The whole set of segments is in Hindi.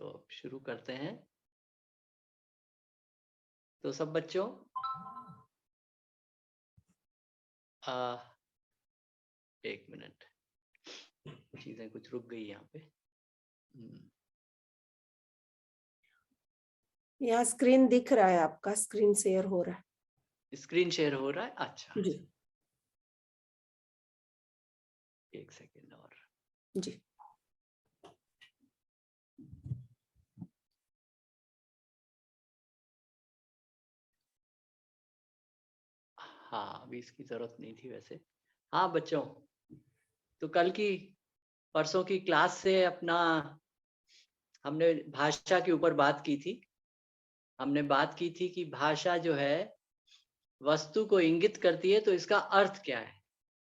तो शुरू करते हैं। तो सब बच्चों एक मिनट, चीजें कुछ रुक गई यहाँ पे। यहाँ स्क्रीन दिख रहा है, आपका स्क्रीन शेयर हो रहा है। स्क्रीन शेयर हो रहा है? अच्छा जी एक सेकेंड और जी। हाँ, अभी इसकी जरूरत नहीं थी वैसे। हाँ बच्चों, तो कल की परसों की क्लास से अपना हमने भाषा के ऊपर बात की थी। हमने बात की थी कि भाषा जो है वस्तु को इंगित करती है, तो इसका अर्थ क्या है।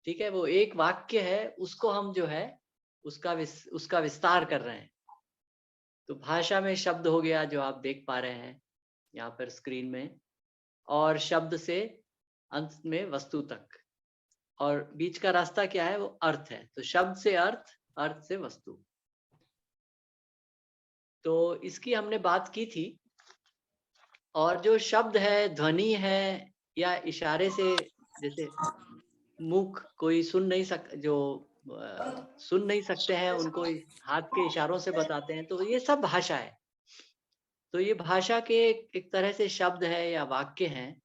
ठीक है, वो एक वाक्य है, उसको हम जो है उसका विस्तार कर रहे हैं। तो भाषा में शब्द हो गया जो आप देख पा रहे हैं यहाँ पर स्क्रीन में, और शब्द से अंत में वस्तु तक, और बीच का रास्ता क्या है, वो अर्थ है। तो शब्द से अर्थ, अर्थ से वस्तु। तो इसकी हमने बात की थी। और जो शब्द है, ध्वनि है, या इशारे से, जैसे मुख कोई सुन नहीं सकते हैं, उनको हाथ के इशारों से बताते हैं, तो ये सब भाषा है। तो ये भाषा के एक तरह से शब्द है या वाक्य हैं,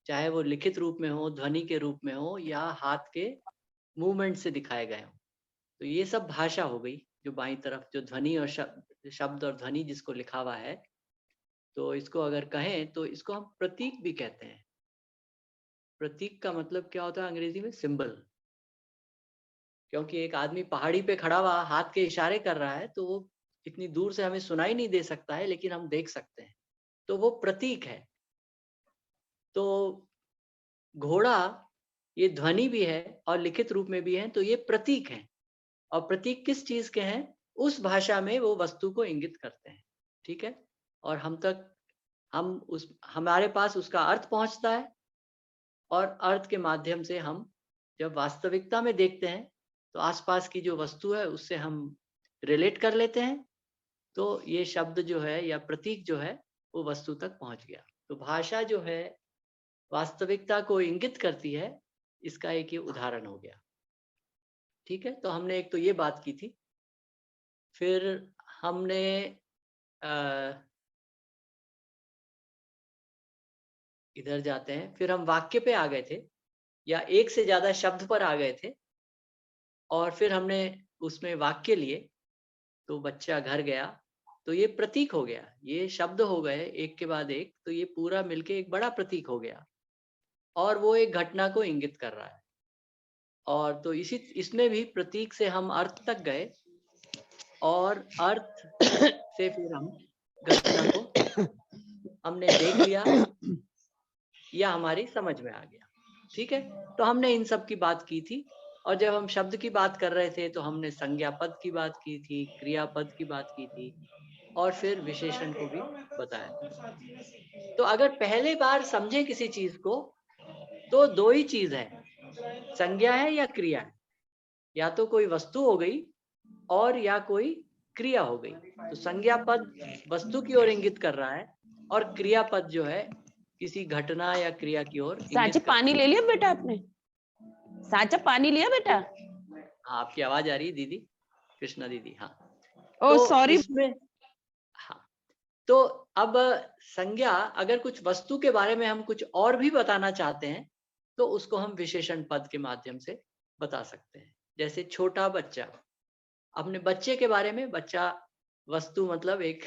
चाहे वो लिखित रूप में हो, ध्वनि के रूप में हो, या हाथ के मूवमेंट से दिखाए गए हो। तो ये सब भाषा हो गई। जो बाईं तरफ जो ध्वनि और शब्द और ध्वनि जिसको लिखा हुआ है, तो इसको अगर कहें तो इसको हम प्रतीक भी कहते हैं। प्रतीक का मतलब क्या होता है अंग्रेजी में? सिंबल। क्योंकि एक आदमी पहाड़ी पे खड़ा हुआ हाथ के इशारे कर रहा है, तो वो इतनी दूर से हमें सुनाई नहीं दे सकता है, लेकिन हम देख सकते हैं, तो वो प्रतीक है। तो घोड़ा ये ध्वनि भी है और लिखित रूप में भी है, तो ये प्रतीक है। और प्रतीक किस चीज के हैं? उस भाषा में वो वस्तु को इंगित करते हैं। ठीक है, और हमारे पास उसका अर्थ पहुंचता है, और अर्थ के माध्यम से हम जब वास्तविकता में देखते हैं, तो आसपास की जो वस्तु है उससे हम रिलेट कर लेते हैं। तो ये शब्द जो है या प्रतीक जो है वो वस्तु तक पहुंच गया। तो भाषा जो है वास्तविकता को इंगित करती है, इसका एक ये उदाहरण हो गया। ठीक है, तो हमने एक तो ये बात की थी। फिर हमने इधर जाते हैं, फिर हम वाक्य पे आ गए थे, या एक से ज्यादा शब्द पर आ गए थे, और फिर हमने उसमें वाक्य लिए। तो बच्चा घर गया, तो ये प्रतीक हो गया। ये शब्द हो गए एक के बाद एक, तो ये पूरा मिलके एक बड़ा प्रतीक हो गया, और वो एक घटना को इंगित कर रहा है। और तो इसमें भी प्रतीक से हम अर्थ तक गए, और अर्थ से फिर हम घटना को हमने देख लिया या हमारी समझ में आ गया। ठीक है, तो हमने इन सब की बात की थी। और जब हम शब्द की बात कर रहे थे, तो हमने संज्ञा पद की बात की थी, क्रियापद की बात की थी, और फिर विशेषण को भी बताया था। तो अगर पहले बार समझे किसी चीज को, तो दो ही चीज है, संज्ञा है या क्रिया है। या तो कोई वस्तु हो गई, और या कोई क्रिया हो गई। तो संज्ञा पद वस्तु की ओर इंगित कर रहा है, और क्रियापद जो है किसी घटना या क्रिया की ओर इंगित साचा कर रहा है। पानी ले लिया बेटा आपने? साचा पानी लिया बेटा? हाँ, आपकी आवाज आ रही है दीदी, कृष्णा दीदी। हाँ, ओ तो सॉरी। इसमें हाँ, तो अब संज्ञा, अगर कुछ वस्तु के बारे में हम कुछ और भी बताना चाहते हैं, तो उसको हम विशेषण पद के माध्यम से बता सकते हैं। जैसे छोटा बच्चा, अपने बच्चे के बारे में, बच्चा वस्तु मतलब एक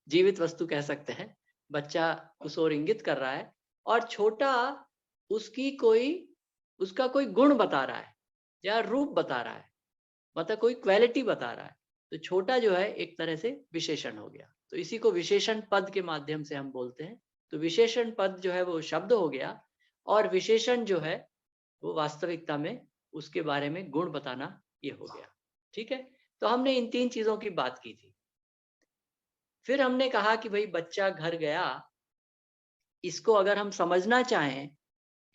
जीवित वस्तु कह सकते हैं। बच्चा उस ओर इंगित कर रहा है, और छोटा उसका कोई गुण बता रहा है, या रूप बता रहा है, मतलब कोई क्वालिटी बता रहा है। तो छोटा जो है एक तरह से विशेषण हो गया। तो इसी को विशेषण पद के माध्यम से हम बोलते हैं। तो विशेषण पद जो है वो शब्द हो गया, और विशेषण जो है वो वास्तविकता में उसके बारे में गुण बताना ये हो गया। ठीक है, तो हमने इन तीन चीजों की बात की थी। फिर हमने कहा कि भाई बच्चा घर गया, इसको अगर हम समझना चाहें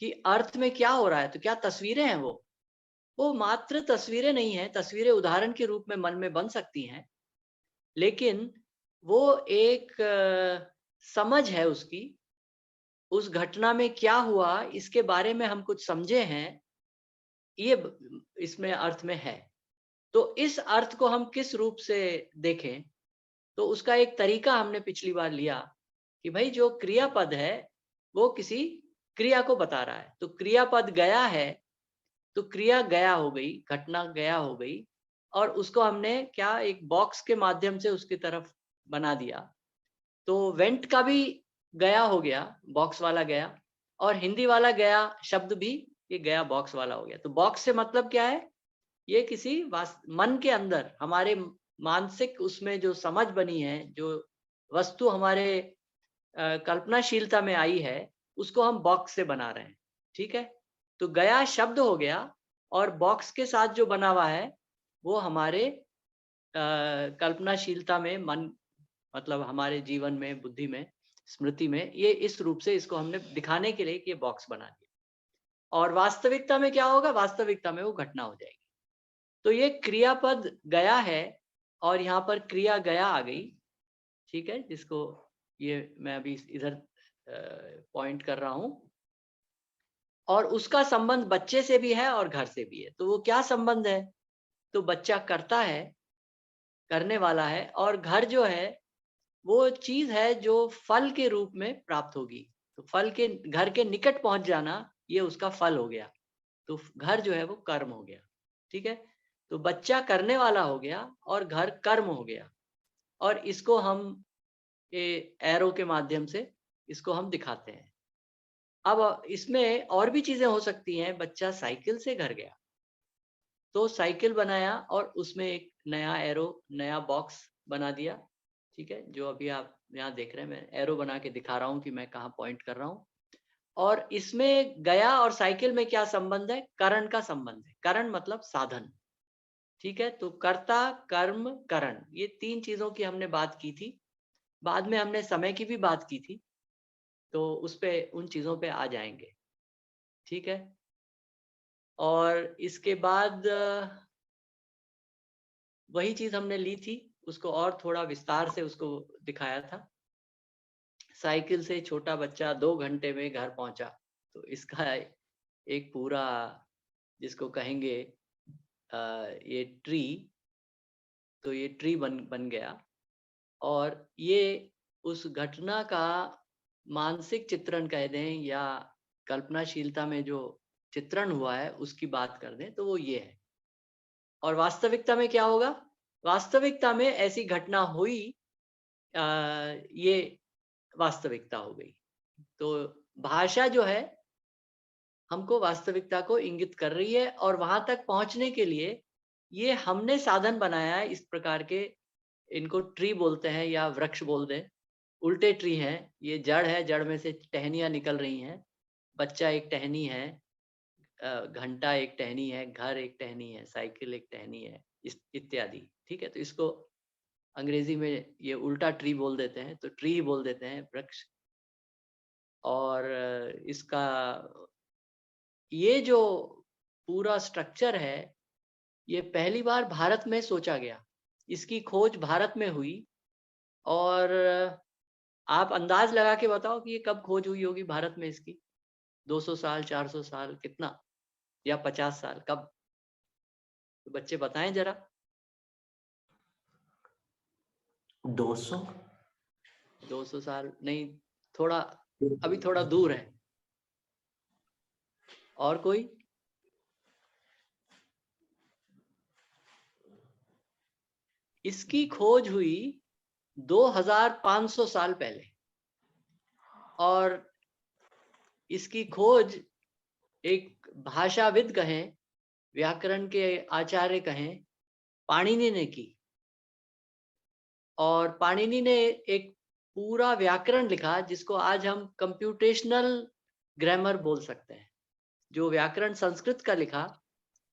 कि अर्थ में क्या हो रहा है, तो क्या तस्वीरें हैं? वो मात्र तस्वीरें नहीं है, तस्वीरें उदाहरण के रूप में मन में बन सकती हैं, लेकिन वो एक समझ है उसकी, उस घटना में क्या हुआ इसके बारे में हम कुछ समझे हैं, ये इसमें अर्थ में है। तो इस अर्थ को हम किस रूप से देखें, तो उसका एक तरीका हमने पिछली बार लिया कि भाई जो क्रियापद है वो किसी क्रिया को बता रहा है। तो क्रियापद गया है, तो क्रिया गया हो गई, घटना गया हो गई, और उसको हमने क्या एक बॉक्स के माध्यम से उसकी तरफ बना दिया। तो वेंट का भी गया हो गया, बॉक्स वाला गया, और हिंदी वाला गया शब्द भी ये गया बॉक्स वाला हो गया। तो बॉक्स से मतलब क्या है, ये किसी मन के अंदर हमारे मानसिक उसमें जो समझ बनी है, जो वस्तु हमारे कल्पनाशीलता में आई है, उसको हम बॉक्स से बना रहे हैं। ठीक है, तो गया शब्द हो गया, और बॉक्स के साथ जो बना हुआ है वो हमारे कल्पनाशीलता में, मन मतलब हमारे जीवन में, बुद्धि में, स्मृति में, ये इस रूप से इसको हमने दिखाने के लिए कि ये बॉक्स बना दिया। और वास्तविकता में क्या होगा, वास्तविकता में वो घटना हो जाएगी। तो ये क्रियापद गया है, और यहाँ पर क्रिया गया आ गई। ठीक है, जिसको ये मैं अभी इधर पॉइंट कर रहा हूं, और उसका संबंध बच्चे से भी है और घर से भी है। तो वो क्या संबंध है, तो बच्चा करता है, करने वाला है, और घर जो है वो चीज है जो फल के रूप में प्राप्त होगी। तो फल के, घर के निकट पहुंच जाना, ये उसका फल हो गया। तो घर जो है वो कर्म हो गया। ठीक है, तो बच्चा करने वाला हो गया और घर कर्म हो गया, और इसको हम ये एरो के माध्यम से इसको हम दिखाते हैं। अब इसमें और भी चीजें हो सकती हैं। बच्चा साइकिल से घर गया, तो साइकिल बनाया और उसमें एक नया एरो, नया बॉक्स बना दिया। ठीक है, जो अभी आप यहाँ देख रहे हैं, मैं एरो बना के दिखा रहा हूँ कि मैं कहाँ पॉइंट कर रहा हूँ। और इसमें गया और साइकिल में क्या संबंध है, करण का संबंध है। करण मतलब साधन। ठीक है, तो कर्ता, कर्म, करण, ये तीन चीजों की हमने बात की थी। बाद में हमने समय की भी बात की थी, तो उस पे, उन चीजों पे आ जाएंगे। ठीक है, और इसके बाद वही चीज हमने ली थी, उसको और थोड़ा विस्तार से उसको दिखाया था। साइकिल से छोटा बच्चा 2 घंटे में घर पहुंचा, तो इसका एक पूरा, जिसको कहेंगे ये ट्री, तो ये ट्री बन गया। और ये उस घटना का मानसिक चित्रण कह दें, या कल्पनाशीलता में जो चित्रण हुआ है उसकी बात कर दें, तो वो ये है। और वास्तविकता में क्या होगा, वास्तविकता में ऐसी घटना हुई, ये वास्तविकता हो गई। तो भाषा जो है हमको वास्तविकता को इंगित कर रही है, और वहां तक पहुंचने के लिए ये हमने साधन बनाया है। इस प्रकार के, इनको ट्री बोलते हैं या वृक्ष बोल दें, उल्टे ट्री हैं। ये जड़ है, जड़ में से टहनियां निकल रही हैं। बच्चा एक टहनी है, घंटा एक टहनी है, घर एक टहनी है, साइकिल एक टहनी है, इत्यादि। ठीक है, तो इसको अंग्रेजी में ये उल्टा ट्री बोल देते हैं, तो ट्री बोल देते हैं, वृक्ष। और इसका ये जो पूरा स्ट्रक्चर है, ये पहली बार भारत में सोचा गया। इसकी खोज भारत में हुई, और आप अंदाज लगा के बताओ कि ये कब खोज हुई होगी भारत में इसकी। 200 साल, 400 साल, कितना, या 50 साल, कब? तो बच्चे बताएं जरा। 200। 200 साल नहीं, थोड़ा, अभी थोड़ा दूर है। और कोई? इसकी खोज हुई 2500 साल पहले, और इसकी खोज एक भाषाविद कहें, व्याकरण के आचार्य कहें, पाणिनि ने की। और पाणिनि ने एक पूरा व्याकरण लिखा, जिसको आज हम कंप्यूटेशनल ग्रामर बोल सकते हैं। जो व्याकरण संस्कृत का लिखा,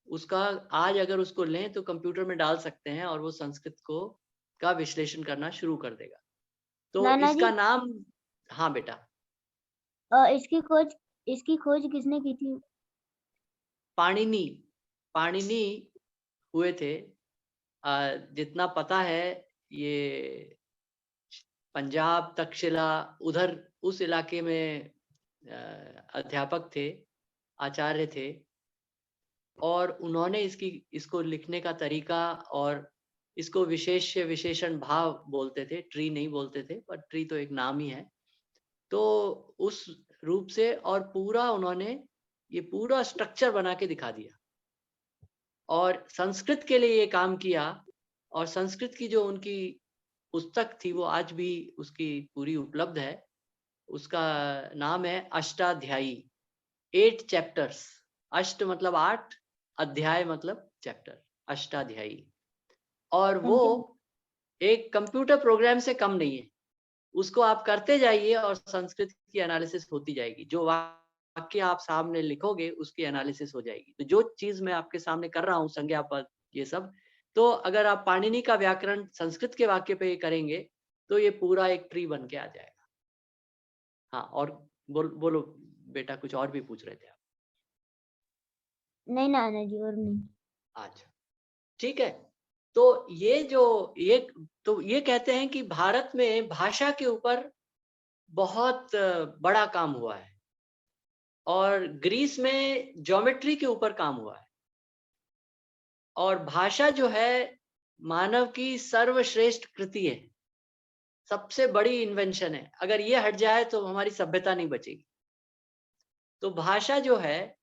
उसका आज अगर उसको लें तो कंप्यूटर में डाल सकते हैं, और वो संस्कृत को का विश्लेषण करना शुरू कर देगा। तो नाना इसका जी, नाम, हाँ बेटा, इसकी खोज किसने की थी? पाणिनि हुए थे। जितना पता है, ये पंजाब, तक्षशिला, उधर उस इलाके में अध्यापक थे, आचार्य थे, और उन्होंने इसको लिखने का तरीका, और इसको विशेष विशेषण भाव बोलते थे, ट्री नहीं बोलते थे, पर ट्री तो एक नाम ही है। तो उस रूप से, और पूरा उन्होंने ये पूरा स्ट्रक्चर बना के दिखा दिया, और संस्कृत के लिए ये काम किया। और संस्कृत की जो उनकी पुस्तक थी वो आज भी उसकी पूरी उपलब्ध है। उसका नाम है अष्टाध्यायी, 8 चैप्टर्स। अष्ट मतलब 8, अध्याय मतलब चैप्टर, अष्टाध्यायी। और वो एक कंप्यूटर प्रोग्राम से कम नहीं है। उसको आप करते जाइए और संस्कृत की एनालिसिस होती जाएगी। जो वाक्य आप सामने लिखोगे उसकी एनालिसिस हो जाएगी। तो जो चीज मैं आपके सामने कर रहा हूँ, संज्ञा पद ये सब, तो अगर आप पाणिनि का व्याकरण संस्कृत के वाक्य पे करेंगे तो ये पूरा एक ट्री बन के आ जाएगा। हाँ, और बोलो बेटा, कुछ और भी पूछ रहे थे आप? नहीं नाना जी, और नहीं। अच्छा, ठीक है। तो ये कहते हैं कि भारत में भाषा के ऊपर बहुत बड़ा काम हुआ है, और ग्रीस में ज्योमेट्री के ऊपर काम हुआ है। और भाषा जो है मानव की सर्वश्रेष्ठ कृति है, सबसे बड़ी इन्वेंशन है। अगर ये हट जाए तो हमारी सभ्यता नहीं बचेगी। तो भाषा जो है,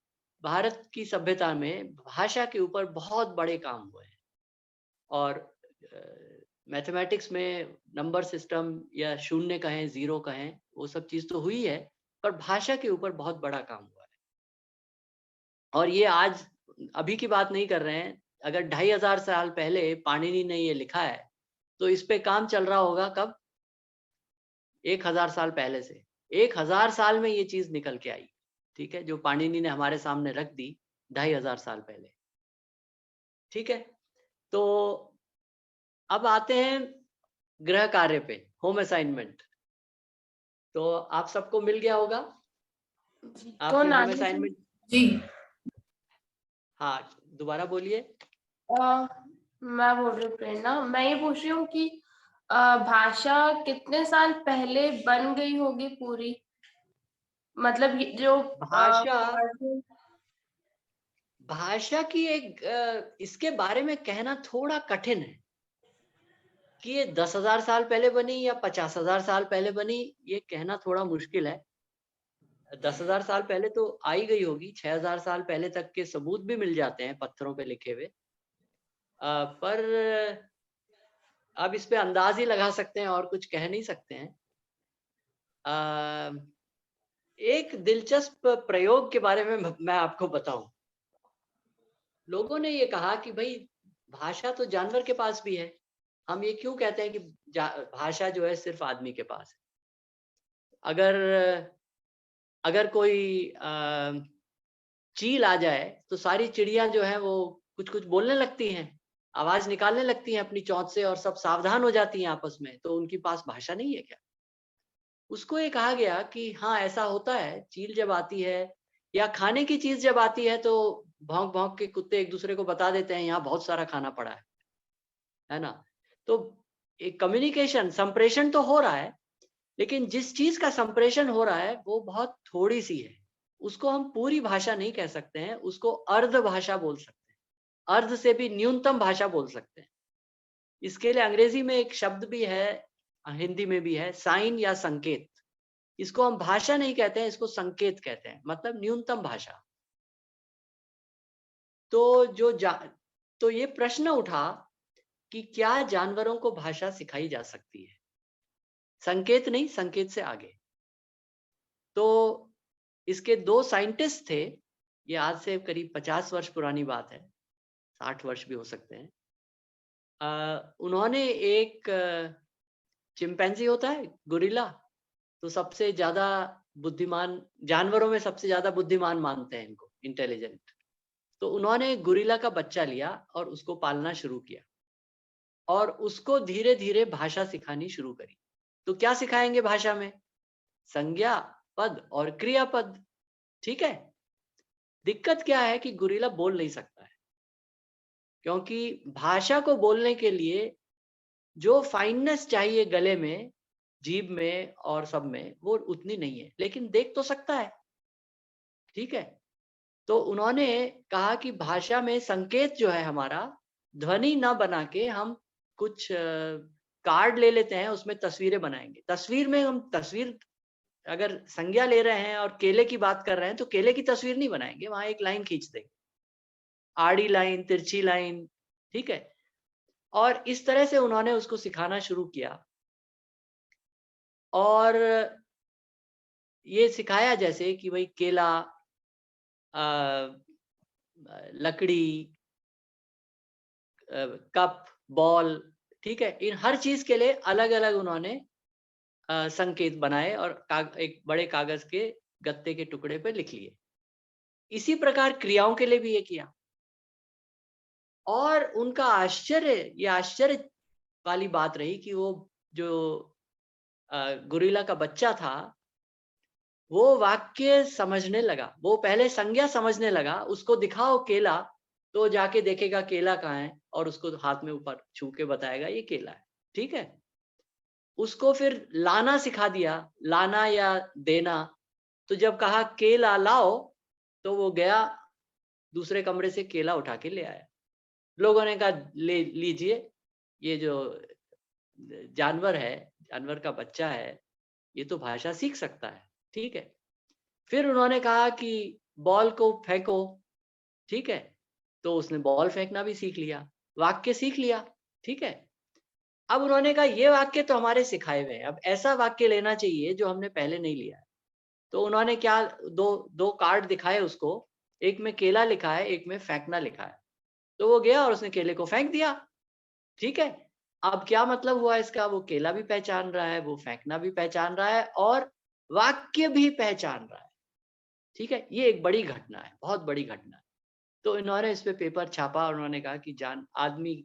भारत की सभ्यता में भाषा के ऊपर बहुत बड़े काम हुए हैं। और मैथमेटिक्स में नंबर सिस्टम, या शून्य कहें, जीरो कहें, वो सब चीज तो हुई है, पर भाषा के ऊपर बहुत बड़ा काम हुआ है। और ये आज अभी की बात नहीं कर रहे हैं। अगर 2500 साल पहले पाणिनि ने ये लिखा है, तो इस पे काम चल रहा होगा कब? 1000 साल पहले से। 1000 साल में ये चीज निकल के आई, ठीक है, जो पाणिनि ने हमारे सामने रख दी 2500 साल पहले। ठीक है, तो अब आते हैं गृह कार्य पे, होम असाइनमेंट। तो आप सबको मिल गया होगा तो आपके होम नानी असाइनमेंट? जी, हाँ, दोबारा बोलिए। मैं बोल रही हूँ प्रेरणा, मैं ये पूछ रही हूँ कि भाषा कितने साल पहले बन गई होगी पूरी, मतलब ये जो भाषा भाषा की एक इसके बारे में कहना थोड़ा कठिन है कि ये 10,000 साल पहले बनी या 50,000 साल पहले बनी, ये कहना थोड़ा मुश्किल है। 10,000 साल पहले तो आई गई होगी, 6,000 साल पहले तक के सबूत भी मिल जाते हैं पत्थरों पे लिखे हुए। पर अब इस पे अंदाज ही लगा सकते हैं, और कुछ कह नहीं सकते हैं। एक दिलचस्प प्रयोग के बारे में मैं आपको बताऊं। लोगों ने ये कहा कि भाई, भाषा तो जानवर के पास भी है, हम ये क्यों कहते हैं कि भाषा जो है सिर्फ आदमी के पास है? अगर कोई चील आ जाए तो सारी चिड़िया जो है वो कुछ कुछ बोलने लगती हैं, आवाज निकालने लगती हैं अपनी चोंच से, और सब सावधान हो जाती हैं आपस में। तो उनके पास भाषा नहीं है क्या? उसको ये कहा गया कि हाँ, ऐसा होता है। चील जब आती है, या खाने की चीज जब आती है, तो भौंक भौंक के कुत्ते एक दूसरे को बता देते हैं यहाँ बहुत सारा खाना पड़ा है ना? तो एक कम्युनिकेशन, संप्रेषण तो हो रहा है, लेकिन जिस चीज का संप्रेषण हो रहा है वो बहुत थोड़ी सी है। उसको हम पूरी भाषा नहीं कह सकते हैं, उसको अर्ध भाषा बोल सकते हैं, अर्ध से भी न्यूनतम भाषा बोल सकते हैं। इसके लिए अंग्रेजी में एक शब्द भी है, हिंदी में भी है, साइन या संकेत। इसको हम भाषा नहीं कहते हैं, इसको संकेत कहते हैं, मतलब न्यूनतम भाषा। तो ये प्रश्न उठा कि क्या जानवरों को भाषा सिखाई जा सकती है? संकेत नहीं, संकेत से आगे। तो इसके 2 साइंटिस्ट थे। ये आज से करीब 50 वर्ष पुरानी बात है, 60 वर्ष भी हो सकते हैं। उन्होंने एक चिंपैंजी होता है, गोरिल्ला, तो सबसे ज्यादा बुद्धिमान जानवरों में सबसे ज्यादा बुद्धिमान मानते हैं इनको, इंटेलिजेंट। तो उन्होंने गोरिल्ला का बच्चा लिया और उसको पालना शुरू किया, और उसको धीरे धीरे भाषा सिखानी शुरू करी। तो क्या सिखाएंगे भाषा में? संज्ञा पद और क्रियापद। ठीक है। दिक्कत क्या है कि गोरिल्ला बोल नहीं सकता है, क्योंकि भाषा को बोलने के लिए जो फाइननेस चाहिए गले में, जीभ में और सब में, वो उतनी नहीं है, लेकिन देख तो सकता है। ठीक है? तो उन्होंने कहा कि भाषा में संकेत जो है हमारा, ध्वनि ना बना के हम कुछ कार्ड ले लेते हैं, उसमें तस्वीरें बनाएँगे। तस्वीर में हम तस्वीर अगर संज्ञा ले रहे हैं और केले की बात कर रहे हैं, तो केले की तस्वीर नहीं बनाएँगे, वहाँ एक लाइन खींच देंगे। आड़ी लाइन, तिरछी लाइन, ठीक है? और इस तरह से उन्होंने उसको सिखाना शुरू किया। और ये सिखाया जैसे कि भई केला, लकड़ी, कप, बॉल, ठीक है? इन हर चीज़ के लिए अलग-अलग उन्होंने संकेत बनाए और एक बड़े कागज़ के गत्ते के टुकड़े पे लिख लिए। इसी प्रकार क्रियाओं के लिए भी ये किया। और उनका ये आश्चर्य वाली बात रही कि वो जो गोरिल्ला का बच्चा था, वो वाक्य समझने लगा। वो पहले संज्ञा समझने लगा, उसको दिखाओ केला, तो जाके देखेगा केला कहाँ है और उसको हाथ में ऊपर छू के बताएगा ये केला है, ठीक है? उसको फिर लाना सिखा दिया, लाना या देना। तो जब कहा केला लाओ, तो वो गया दूसरे कमरे से केला उठा के ले आया। लोगों ने कहा ले लीजिए, ये जो जानवर है, जानवर का बच्चा है, ये तो भाषा सीख सकता है, ठीक है? फिर उन्होंने कहा कि बॉल को फेंको, ठीक है? तो उसने बॉल फेंकना भी सीख लिया, वाक्य सीख लिया, ठीक है? अब उन्होंने कहा ये वाक्य तो हमारे सिखाए हुए हैं, अब ऐसा वाक्य लेना चाहिए जो हमने पहले नहीं लिया है। तो उन्होंने क्या 2 कार्ड दिखाए उसको, एक में केला लिखा है, एक में फेंकना लिखा है। तो वो गया और उसने केले को फेंक दिया, ठीक है? अब क्या मतलब हुआ इसका, वो केला भी पहचान रहा है, वो फेंकना भी पहचान रहा है और वाक्य भी पहचान रहा है, ठीक है? ये एक बड़ी घटना है, बहुत बड़ी घटना है। तो इन्होंने इस पे पेपर छापा और उन्होंने कहा कि आदमी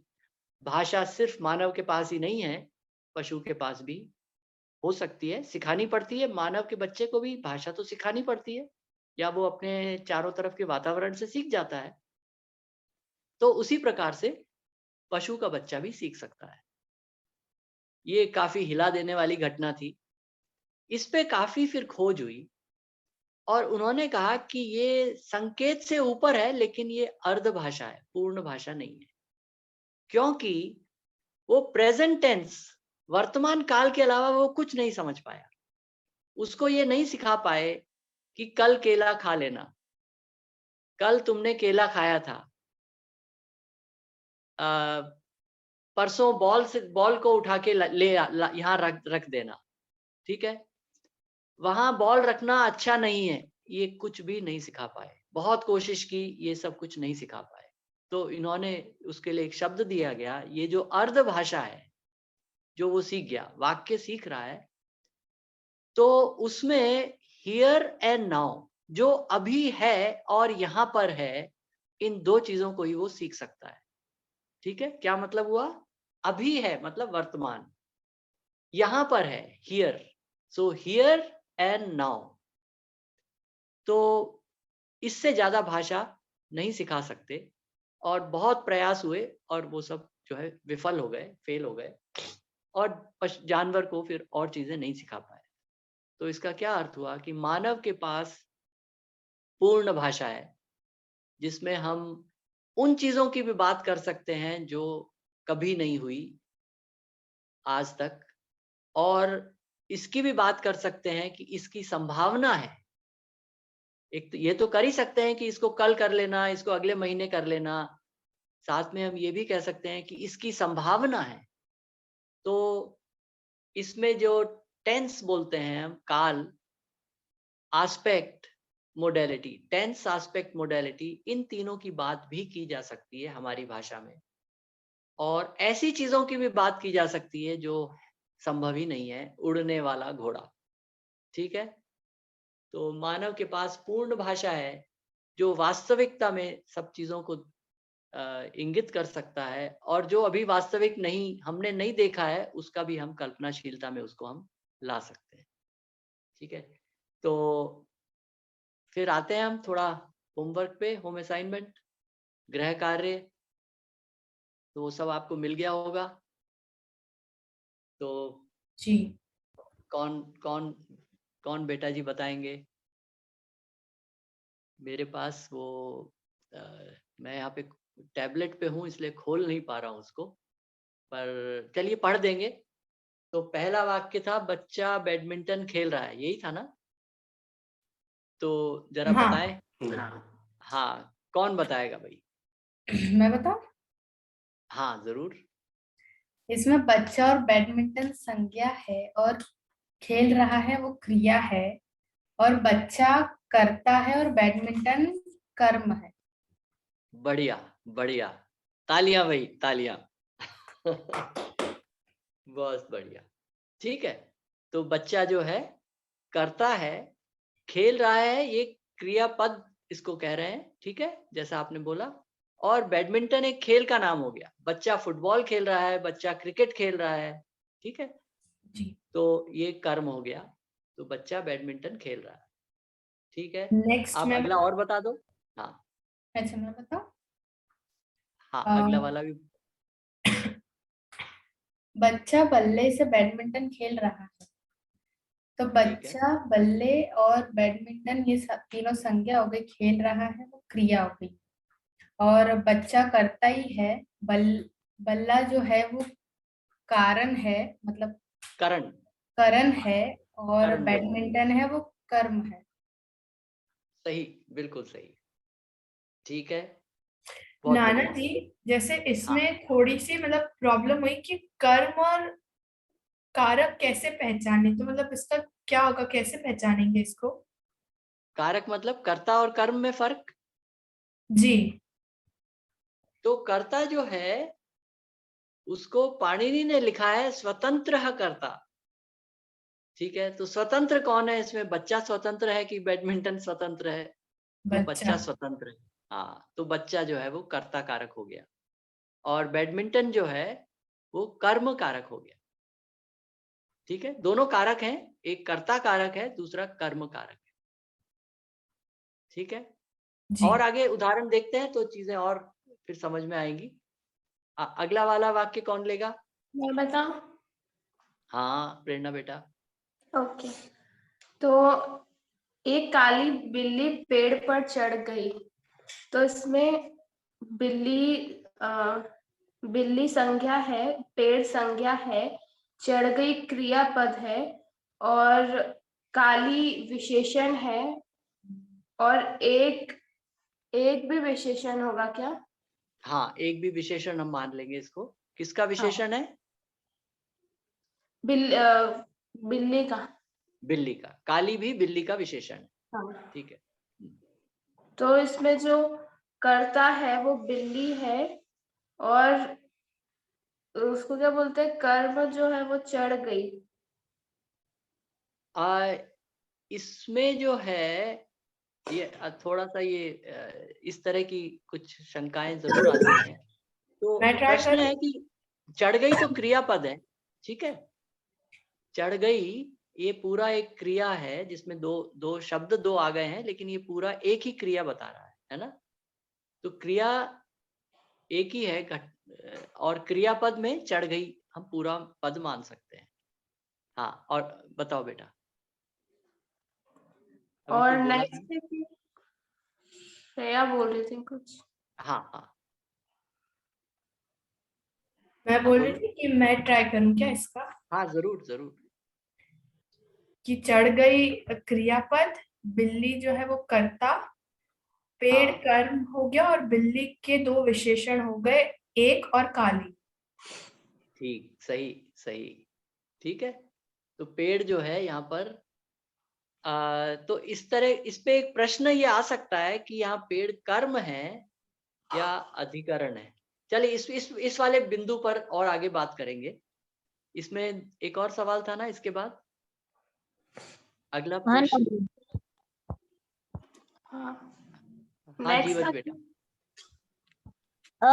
भाषा सिर्फ मानव के पास ही नहीं है, पशु के पास भी हो सकती है, सिखानी पड़ती है। मानव के बच्चे को भी भाषा तो सिखानी पड़ती है, या वो अपने चारों तरफ के वातावरण से सीख जाता है। तो उसी प्रकार से पशु का बच्चा भी सीख सकता है। ये काफ़ी हिला देने वाली घटना थी। इस पे काफ़ी फिर खोज हुई और उन्होंने कहा कि ये संकेत से ऊपर है, लेकिन ये अर्ध भाषा है, पूर्ण भाषा नहीं है। क्योंकि वो प्रेज़ेंट टेंस, वर्तमान काल के अलावा वो कुछ नहीं समझ पाया। उसको ये नहीं सिखा पाए कि कल केला खा लेना, कल तुमने केला खाया था। अ, परसों बॉल को उठा के यहाँ रख रख देना, ठीक है? वहाँ बॉल रखना अच्छा नहीं है, ये कुछ भी नहीं सिखा पाए। बहुत कोशिश की, ये सब कुछ नहीं सिखा पाए। तो इन्होंने उसके लिए एक शब्द दिया गया, ये जो अर्ध भाषा है, जो वो सीख गया, वाक्य सीख रहा है, तो उसमें हियर एंड नाउ, जो अभी है और यहाँ पर है, इन 2 चीज़ों को ही वो सीख सकता है। ठीक है? क्या मतलब हुआ? अभी है मतलब वर्तमान, यहाँ पर है here, so here and now. तो इससे ज़्यादा भाषा नहीं सिखा सकते और बहुत प्रयास हुए और वो सब जो है विफल हो गए, फेल हो गए और जानवर को फिर और चीज़ें नहीं सिखा पाए। तो इसका क्या अर्थ हुआ कि मानव के पास पूर्ण भाषा है, जिसमें हम उन चीज़ों की भी बात कर सकते हैं जो कभी नहीं हुई आज तक, और इसकी भी बात कर सकते हैं कि इसकी संभावना है। एक तो ये तो कर ही सकते हैं कि इसको कल कर लेना, इसको अगले महीने कर लेना। साथ में हम ये भी कह सकते हैं कि इसकी संभावना है। तो इसमें जो टेंस बोलते हैं हम, काल, aspect, modality, tense, aspect, modality, इन तीनों की बात भी की जा सकती है हमारी भाषा में। और ऐसी चीज़ों की भी बात की जा सकती है जो संभव ही नहीं है, उड़ने वाला घोड़ा, ठीक है? तो मानव के पास पूर्ण भाषा है, जो वास्तविकता में सब चीज़ों को इंगित कर सकता है, और जो अभी वास्तविक नहीं, हमने नहीं देखा है, उसका भी हम कल्पनाशीलता में उसको हम ला सकते हैं, ठीक है? तो फिर आते हैं हम थोड़ा होमवर्क पे, होम असाइनमेंट, गृह कार्य, तो वो सब आपको मिल गया होगा। तो जी। कौन कौन कौन बेटा जी बताएंगे? मेरे पास वो मैं यहाँ पे टैबलेट पे हूँ इसलिए खोल नहीं पा रहा हूँ उसको, पर चलिए पढ़ देंगे। तो पहला वाक्य था बच्चा बैडमिंटन खेल रहा है, यही था ना? तो जरा हाँ। बताएं। हाँ, कौन बताएगा भाई? मैं बताऊं? हाँ जरूर। इसमें बच्चा और बैडमिंटन संज्ञा है और खेल रहा है वो क्रिया है, और बच्चा करता है और बैडमिंटन कर्म है। बढ़िया बढ़िया, तालियां भाई तालियां। बहुत बढ़िया। ठीक है, तो बच्चा जो है करता है, खेल रहा है, ये क्रियापद इसको कह रहे हैं, ठीक है, जैसा आपने बोला। और बैडमिंटन एक खेल का नाम हो गया, बच्चा फुटबॉल खेल रहा है, बच्चा क्रिकेट खेल रहा है, ठीक है। जी। तो ये कर्म हो गया, तो बच्चा बैडमिंटन खेल रहा है, ठीक है। नेक्स्ट आप में अगला और बता दो। हाँ अच्छा मैं बताऊं? हाँ, अ, अगला वाला भी। बच्चा बल्ले से बैडमिंटन खेल रहा है। तो ठीक है, बच्चा बल्ले और बैडमिंटन ये तीनों संज्ञा हो गई, खेल रहा है वो क्रिया हो गई, और बच्चा करता ही है। बल्ला जो है वो कारण है, मतलब करण। करण है, और करण बोलते हैं, बैडमिंटन है वो कर्म है। सही, बिल्कुल सही, ठीक है, बहुत नाना बढ़िया। जी, जैसे हाँ, इसमें थोड़ी सी मतलब प्रॉब्लम हुई कि कर्म और कारक कैसे पहचाने, तो मतलब इसका क्या होगा, कैसे पहचानेंगे इसको? कारक मतलब कर्ता और कर्म में फर्क। जी। तो कर्ता जो है उसको पाणिनि ने लिखा है स्वतंत्र कर्ता, ठीक है। तो स्वतंत्र कौन है इसमें? बच्चा स्वतंत्र है कि बैडमिंटन स्वतंत्र है? तो बच्चा। बच्चा स्वतंत्र है। हाँ, तो बच्चा जो है वो कर्ता कारक हो गया, और बैडमिंटन जो है वो कर्म कारक हो गया, ठीक है। दोनों कारक हैं, एक कर्ता कारक है, दूसरा कर्म कारक है, ठीक है। जी। और आगे उदाहरण देखते हैं तो चीजें और फिर समझ में आएंगी। अगला वाला वाक्य कौन लेगा? मैं बताऊं? हाँ प्रेरणा बेटा। ओके। तो एक काली बिल्ली पेड़ पर चढ़ गई। तो इसमें बिल्ली बिल्ली संज्ञा है, पेड़ संज्ञा है, चढ़ गई क्रियापद है, और काली विशेषण है, और एक एक भी विशेषण होगा क्या? हाँ, एक भी विशेषण हम मान लेंगे इसको। किसका हाँ, विशेषण है? बिल्ली का। बिल्ली का। काली भी बिल्ली का विशेषण है, हाँ, ठीक है। तो इसमें जो कर्ता है वो बिल्ली है, और उसको क्या बोलते हैं, कर्म जो है वो चढ़ गई। आ, इसमें जो है ये थोड़ा सा ये इस तरह की कुछ शंकाएं जरूर आती हैं। तो मैं ट्राई प्रश्न करूं? है कि चढ़ गई तो क्रियापद है, ठीक है। चढ़ गई ये पूरा एक क्रिया है जिसमें दो दो शब्द दो आ गए हैं, लेकिन ये पूरा एक ही क्रिया बता रहा है ना। तो क्रिया एक ही है और क्रियापद में चढ़ गई हम पूरा पद मान सकते हैं। हाँ, और बताओ बेटा, अभी और कोई बोला था? नेक्स्ट श्रेया बोल रही थी कुछ। हाँ हाँ मैं हाँ, बोल रही बोलो। थी कि मैं ट्राई करूं क्या इसका? हाँ जरूर जरूर। कि चढ़ गई क्रियापद, बिल्ली जो है वो कर्ता, पेड़ हाँ कर्म हो गया, और बिल्ली के दो विशेषण हो गए, एक और काली। ठीक, सही सही, ठीक है। तो पेड़ जो है यहाँ पर तो इस तरह इस पे एक प्रश्न ये आ सकता है कि यहाँ पेड़ कर्म है या अधिकरण है। चलिए इस वाले बिंदु पर और आगे बात करेंगे। इसमें एक और सवाल था ना इसके बाद, अगला हाँ प्रश्न। नानी। हाँ, हाँ नेक्स्ट जीवज बेटा।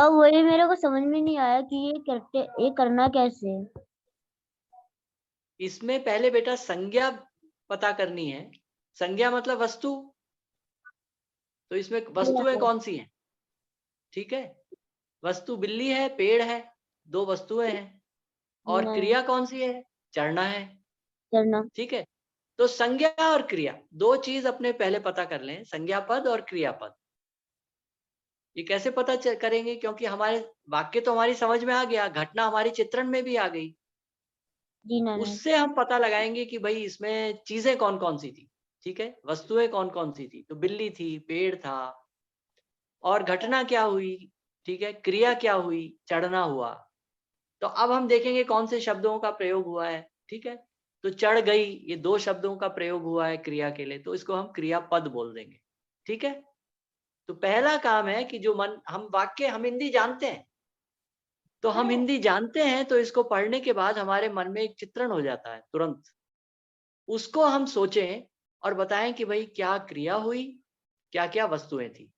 वही मेरे को समझ में नहीं आया कि ये करते, ये करना कैसे है। इसमें पहले बेटा संज्ञा पता करनी है। संज्ञा मतलब वस्तु, तो इसमें वस्तुएं कौन सी हैं? ठीक है, वस्तु बिल्ली है, पेड़ है, दो वस्तुएं हैं। और नहीं। क्रिया कौन सी है? चढ़ना है। चढ़ना। ठीक है, तो संज्ञा और क्रिया दो चीज अपने पहले पता कर लें, संज्ञा पद और क्रिया पद। ये कैसे पता करेंगे? क्योंकि हमारे वाक्य तो हमारी समझ में आ गया, घटना हमारी चित्रण में भी आ गई, जी नाना जी। उससे हम पता लगाएंगे कि भाई इसमें चीजें कौन कौन सी थी। ठीक है, वस्तुएं कौन कौन सी थी? तो बिल्ली थी, पेड़ था, और घटना क्या हुई? ठीक है, क्रिया क्या हुई? चढ़ना हुआ। तो अब हम देखेंगे कौन से शब्दों का प्रयोग हुआ है। ठीक है, तो चढ़ गई, ये दो शब्दों का प्रयोग हुआ है क्रिया के लिए, तो इसको हम क्रियापद बोल देंगे। ठीक है, तो पहला काम है कि जो मन हम वाक्य हम हिंदी जानते हैं, तो हम हिंदी जानते हैं तो इसको पढ़ने के बाद हमारे मन में एक चित्रण हो जाता है तुरंत। उसको हम सोचें और बताएं कि भाई क्या क्रिया हुई, क्या क्या वस्तुएं थी।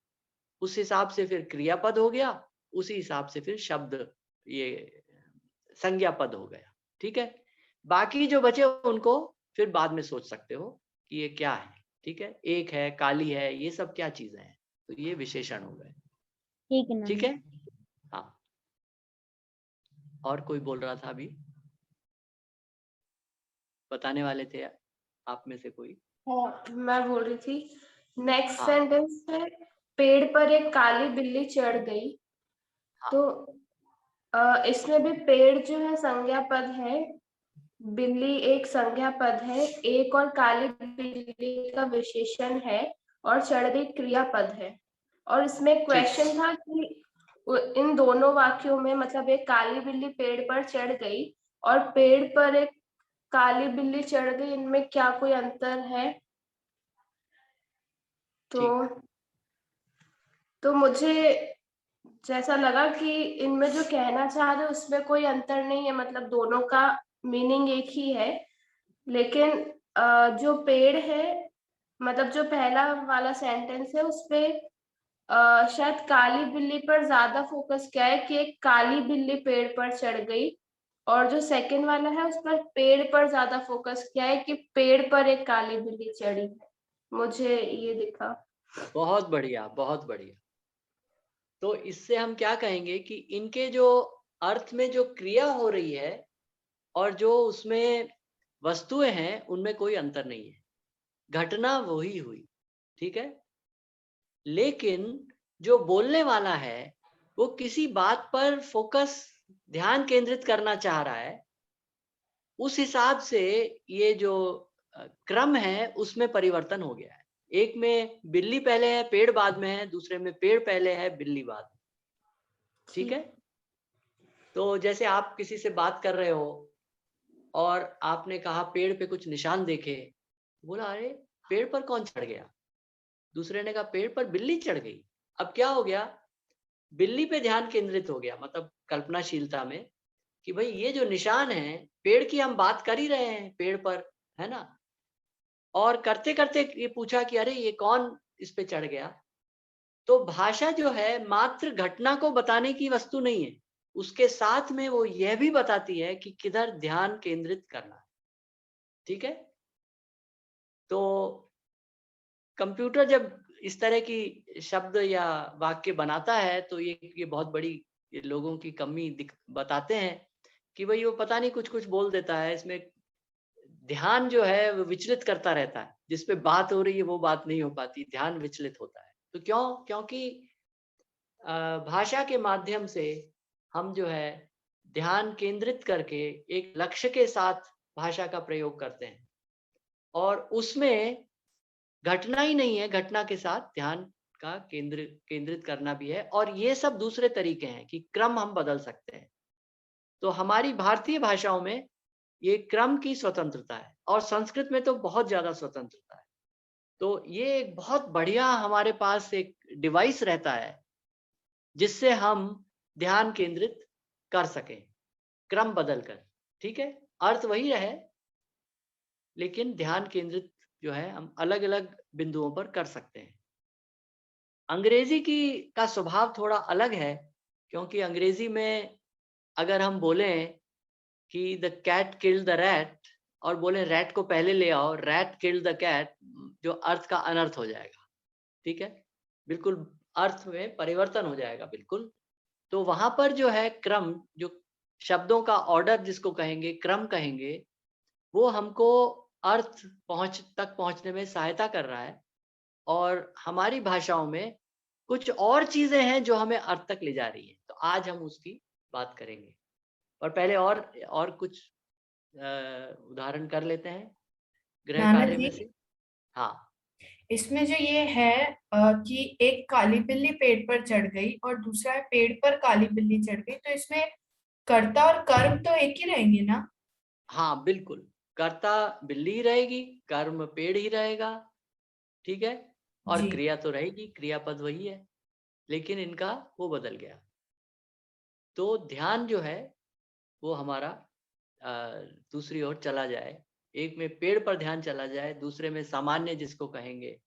उस हिसाब से फिर क्रियापद हो गया, उसी हिसाब से फिर शब्द ये संज्ञा पद हो गया। ठीक है, बाकी जो बचे उनको फिर बाद में सोच सकते हो कि ये क्या है। ठीक है, एक है, काली है, ये सब क्या चीजें हैं, तो ये विशेषण हो गए। ठीक है ठीक नाना। है, हाँ। और कोई बोल रहा था अभी, बताने वाले थे आप में से कोई? मैं बोल रही थी, नेक्स्ट हाँ सेंटेंस है, पेड़ पर एक काली बिल्ली चढ़ गई। हाँ तो इसमें भी पेड़ जो है संज्ञा पद है, बिल्ली एक संज्ञा पद है, एक और काली बिल्ली का विशेषण है, और चढ़ गई क्रियापद है। और इसमें ठीक। क्वेश्चन था कि इन दोनों वाक्यों में, मतलब एक काली बिल्ली पेड़ पर चढ़ गई और पेड़ पर एक काली बिल्ली चढ़ गई, इनमें क्या कोई अंतर है? ठीक। तो मुझे जैसा लगा कि इनमें जो कहना चाह रहे उसमें कोई अंतर नहीं है, मतलब दोनों का मीनिंग एक ही है। लेकिन जो पेड़ है, मतलब जो पहला वाला सेंटेंस है उसपे शायद काली बिल्ली पर ज्यादा फोकस किया है कि एक काली बिल्ली पेड़ पर चढ़ गई, और जो सेकंड वाला है उस पर पेड़ पर ज्यादा फोकस किया है कि पेड़ पर एक काली बिल्ली चढ़ी है। मुझे ये दिखा। बहुत बढ़िया, बहुत बढ़िया। तो इससे हम क्या कहेंगे कि इनके जो अर्थ में जो क्रिया हो रही है और जो उसमें वस्तुएं हैं उनमें कोई अंतर नहीं है, घटना वही हुई। ठीक है, लेकिन जो बोलने वाला है वो किसी बात पर फोकस, ध्यान केंद्रित करना चाह रहा है, उस हिसाब से ये जो क्रम है उसमें परिवर्तन हो गया है। एक में बिल्ली पहले है, पेड़ बाद में है, दूसरे में पेड़ पहले है, बिल्ली बाद में। ठीक है, तो जैसे आप किसी से बात कर रहे हो और आपने कहा पेड़ पे कुछ निशान देखे, बोला अरे पेड़ पर कौन चढ़ गया? दूसरे ने कहा पेड़ पर बिल्ली चढ़ गई। अब क्या हो गया? बिल्ली पे ध्यान केंद्रित हो गया, मतलब कल्पनाशीलता में, कि भाई ये जो निशान है, पेड़ की हम बात कर ही रहे हैं, पेड़ पर, है ना? और करते करते ये पूछा कि अरे ये कौन इस पे चढ़ गया? तो भाषा जो है मात्र घटना को बताने की वस्तु नहीं है, उसके साथ में वो यह भी बताती है कि किधर ध्यान केंद्रित करना है। ठीक है, तो कंप्यूटर जब इस तरह की शब्द या वाक्य बनाता है तो ये बहुत बड़ी, ये लोगों की कमी बताते हैं कि भाई वो पता नहीं कुछ कुछ बोल देता है, इसमें ध्यान जो है वो विचलित करता रहता है, जिस पे बात हो रही है वो बात नहीं हो पाती, ध्यान विचलित होता है। तो क्योंकि भाषा के माध्यम से हम जो है ध्यान केंद्रित करके एक लक्ष्य के साथ भाषा का प्रयोग करते हैं, और उसमें घटना ही नहीं है, घटना के साथ ध्यान का केंद्रित करना भी है, और ये सब दूसरे तरीके हैं कि क्रम हम बदल सकते हैं। तो हमारी भारतीय भाषाओं में ये क्रम की स्वतंत्रता है, और संस्कृत में तो बहुत ज्यादा स्वतंत्रता है। तो ये एक बहुत बढ़िया हमारे पास एक डिवाइस रहता है जिससे हम ध्यान केंद्रित कर सकें, क्रम बदल कर। ठीक है, अर्थ वही रहे लेकिन ध्यान केंद्रित जो है हम अलग अलग बिंदुओं पर कर सकते हैं। अंग्रेजी का स्वभाव थोड़ा अलग है, क्योंकि अंग्रेजी में अगर हम बोलें कि the cat killed the rat, और बोले रैट को पहले ले आओ, रैट किल्ड द कैट, जो अर्थ का अनर्थ हो जाएगा। ठीक है, बिल्कुल अर्थ में परिवर्तन हो जाएगा बिल्कुल। तो वहां पर जो है क्रम, जो शब्दों का ऑर्डर जिसको कहेंगे, क्रम कहेंगे, वो हमको अर्थ तक पहुंचने में सहायता कर रहा है। और हमारी भाषाओं में कुछ और चीजें हैं जो हमें अर्थ तक ले जा रही हैं। तो आज हम उसकी बात करेंगे। और पहले और कुछ उदाहरण कर लेते हैं गृह नाना कार्य में जी, से। हाँ, इसमें जो ये है कि एक काली बिल्ली पेड़ पर चढ़ गई और दूसरा है पेड़ पर काली बिल्ली चढ़ गई, तो इसमें कर्ता और कर्म तो एक ही रहेंगे ना? हाँ, बिल्कुल। कर्ता बिल्ली ही रहेगी, कर्म पेड़ ही रहेगा, ठीक है। और जी। क्रिया तो रहेगी, क्रियापद वही है, लेकिन इनका वो बदल गया। तो ध्यान जो है वो हमारा दूसरी ओर चला जाए। एक में पेड़ पर ध्यान चला जाए, दूसरे में सामान्य जिसको कहेंगे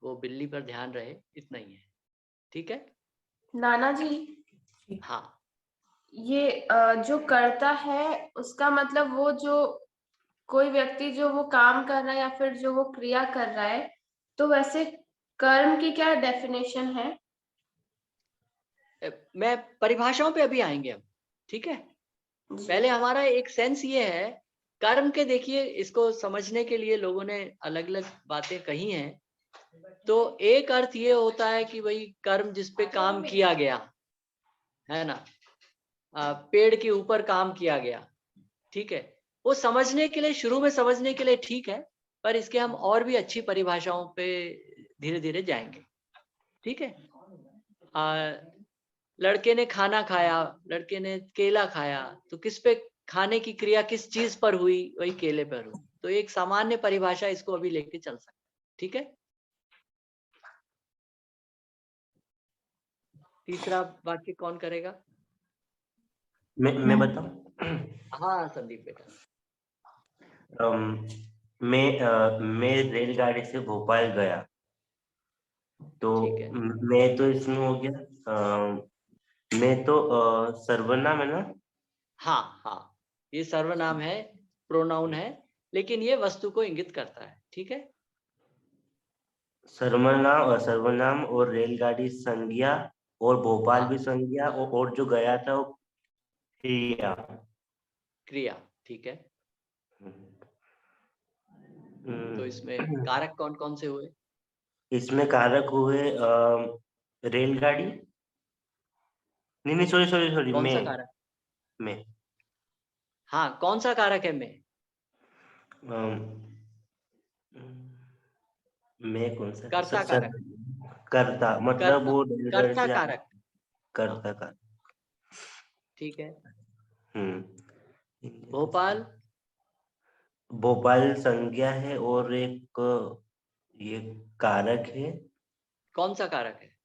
वो बिल्ली पर ध्यान रहे, इतना ही है। ठीक है। नाना जी, हाँ, ये जो करता है उसका मतलब वो जो कोई व्यक्ति जो वो काम कर रहा है या फिर जो वो क्रिया कर रहा है, तो वैसे कर्म की क्या डेफिनेशन है? मैं परिभाषाओं पे अभी आएंगे हम, ठीक है। जी। पहले हमारा एक सेंस ये है कर्म के। देखिए, इसको समझने के लिए लोगों ने अलग अलग बातें कही हैं। तो एक अर्थ ये होता है कि भाई कर्म जिस पे काम किया गया है ना, पेड़ के ऊपर काम किया गया, ठीक है। वो समझने के लिए, शुरू में समझने के लिए ठीक है, पर इसके हम और भी अच्छी परिभाषाओं पे धीरे धीरे जाएंगे, ठीक है। लड़के ने खाना खाया, लड़के ने केला खाया, तो किस पे खाने की क्रिया किस चीज पर हुई? वही केले पर हुई। तो एक सामान्य परिभाषा इसको अभी लेके चल सकते, ठीक है। तीसरा वाक्य कौन करेगा? मैं बताऊं? हाँ, संदीप बेटा। मैं रेलगाड़ी से भोपाल गया, तो ठीक है। मैं तो इसमें हो गया। मैं तो सर्वनाम है ना? हाँ हाँ, ये सर्वनाम है, प्रोनाउन है, लेकिन ये वस्तु को इंगित करता है, ठीक है। सर्वनाम और रेलगाड़ी संज्ञा, और भोपाल हाँ, भी संज्ञा, और जो गया था वो क्रिया। क्रिया, ठीक है। तो इसमें हम्म, कारक कौन कौन से हुए? इसमें कारक हुए रेलगाड़ी, नहीं नहीं, सॉरी सॉरी सॉरी, कौन सा मैं कारक? मैं हाँ, कौन सा कारक है में? अम, मैं कौन सा कर्ता कारक। करता, मतलब कर्ता, वो रेलगाड़ी कर्ता से आगे कारक। हाँ, करता का। ठीक है। हम्म। भोपाल। भोपाल संज्ञा है और एक ये कारक है। कौन सा कारक है?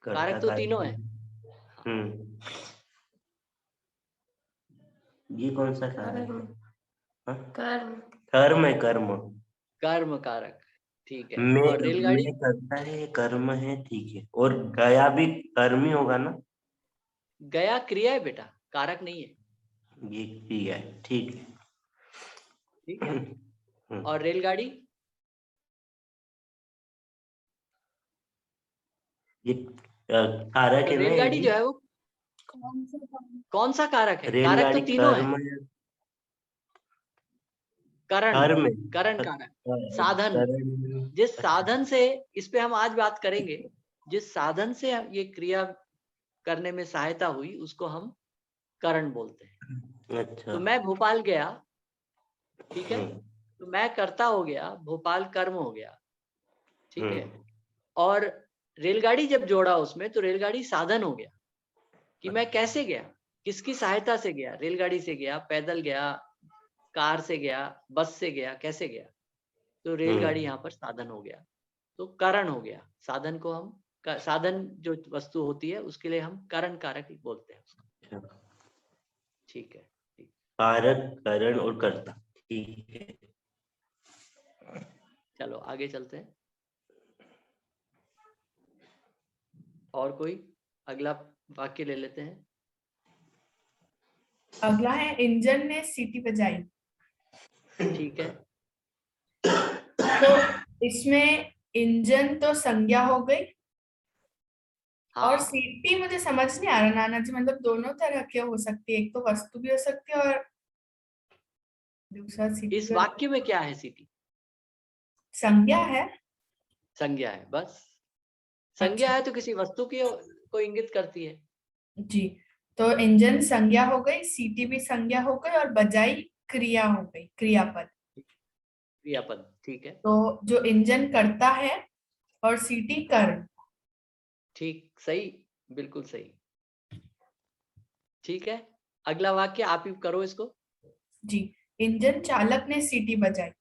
करता कारक तो कारक तीनों है। है। हाँ, ये कौन सा कारक कर्म। है? हाँ? कर्म। कर्म है, कर्म। कर्म कारक, ठीक है। मैं और रेलगाड़ी? मैं करता है, कर्म है, ठीक है। और गया भी कर्म ही होगा ना? गया क्रिया है बेटा, कारक नहीं है, ये क्रिया है, ठीक है। ठीक है। हम्म, और रेलगाड़ी? ये कारक तो है ना, ये रेलगाड़ी भी। जो है वो कौन सा कारक है? कारक तो रेलगाड़ी तीनों है। कर्म है। करण, कर्म है। करण कारक, साधन। कर्म। जिस अच्छा। साधन से, इस पे हम आज बात करेंगे, जिस साधन से ये क्रिया करने में सहायता हुई उसको हम करण बोलते हैं। अच्छा। तो मैं भोपाल गया, ठीक है। हम्म, तो मैं कर्ता हो गया, भोपाल कर्म हो गया, ठीक है। हम्म, और रेलगाड़ी जब जोड़ा उसमें, तो रेलगाड़ी साधन हो गया कि मैं कैसे गया, किसकी सहायता से गया। रेलगाड़ी से गया, पैदल गया, कार से गया, बस से गया, कैसे गया। तो रेलगाड़ी यहाँ पर साधन हो गया, तो कारण हो गया। साधन को हम साधन जो वस्तु होती है उसके लिए हम कारण कारक बोलते हैं उसको, अच्छा। ठीक है। ठीक। कारक, करण और कर्ता, ठीक है। चलो आगे चलते हैं। और कोई अगला वाक्य ले लेते हैं। अगला है इंजन ने सीटी बजाई। ठीक है। तो इसमें इंजन तो संज्ञा हो गई, और हाँ, सीटी मुझे समझ नहीं आ रहा नाना जी, मतलब दोनों तरह के हो सकती है, एक तो वस्तु भी हो सकती है और दूसरा सीटी इस भी वाक्य में क्या है सीटी? संज्ञा है। संज्ञा है, बस। अच्छा संज्ञा है तो किसी वस्तु की को इंगित करती है। जी, तो इंजन संज्ञा हो गई, सीटी भी संज्ञा हो गई और बजाई क्रिया हो गई, क्रियापद। क्रियापद, ठीक है। तो जो इंजन करता है और सीटी कर्म। ठीक, सही, बिल्कुल सही। ठीक है, अगला वाक्य आप ही करो इसको। जी, इंजन चालक ने सीटी बजाई।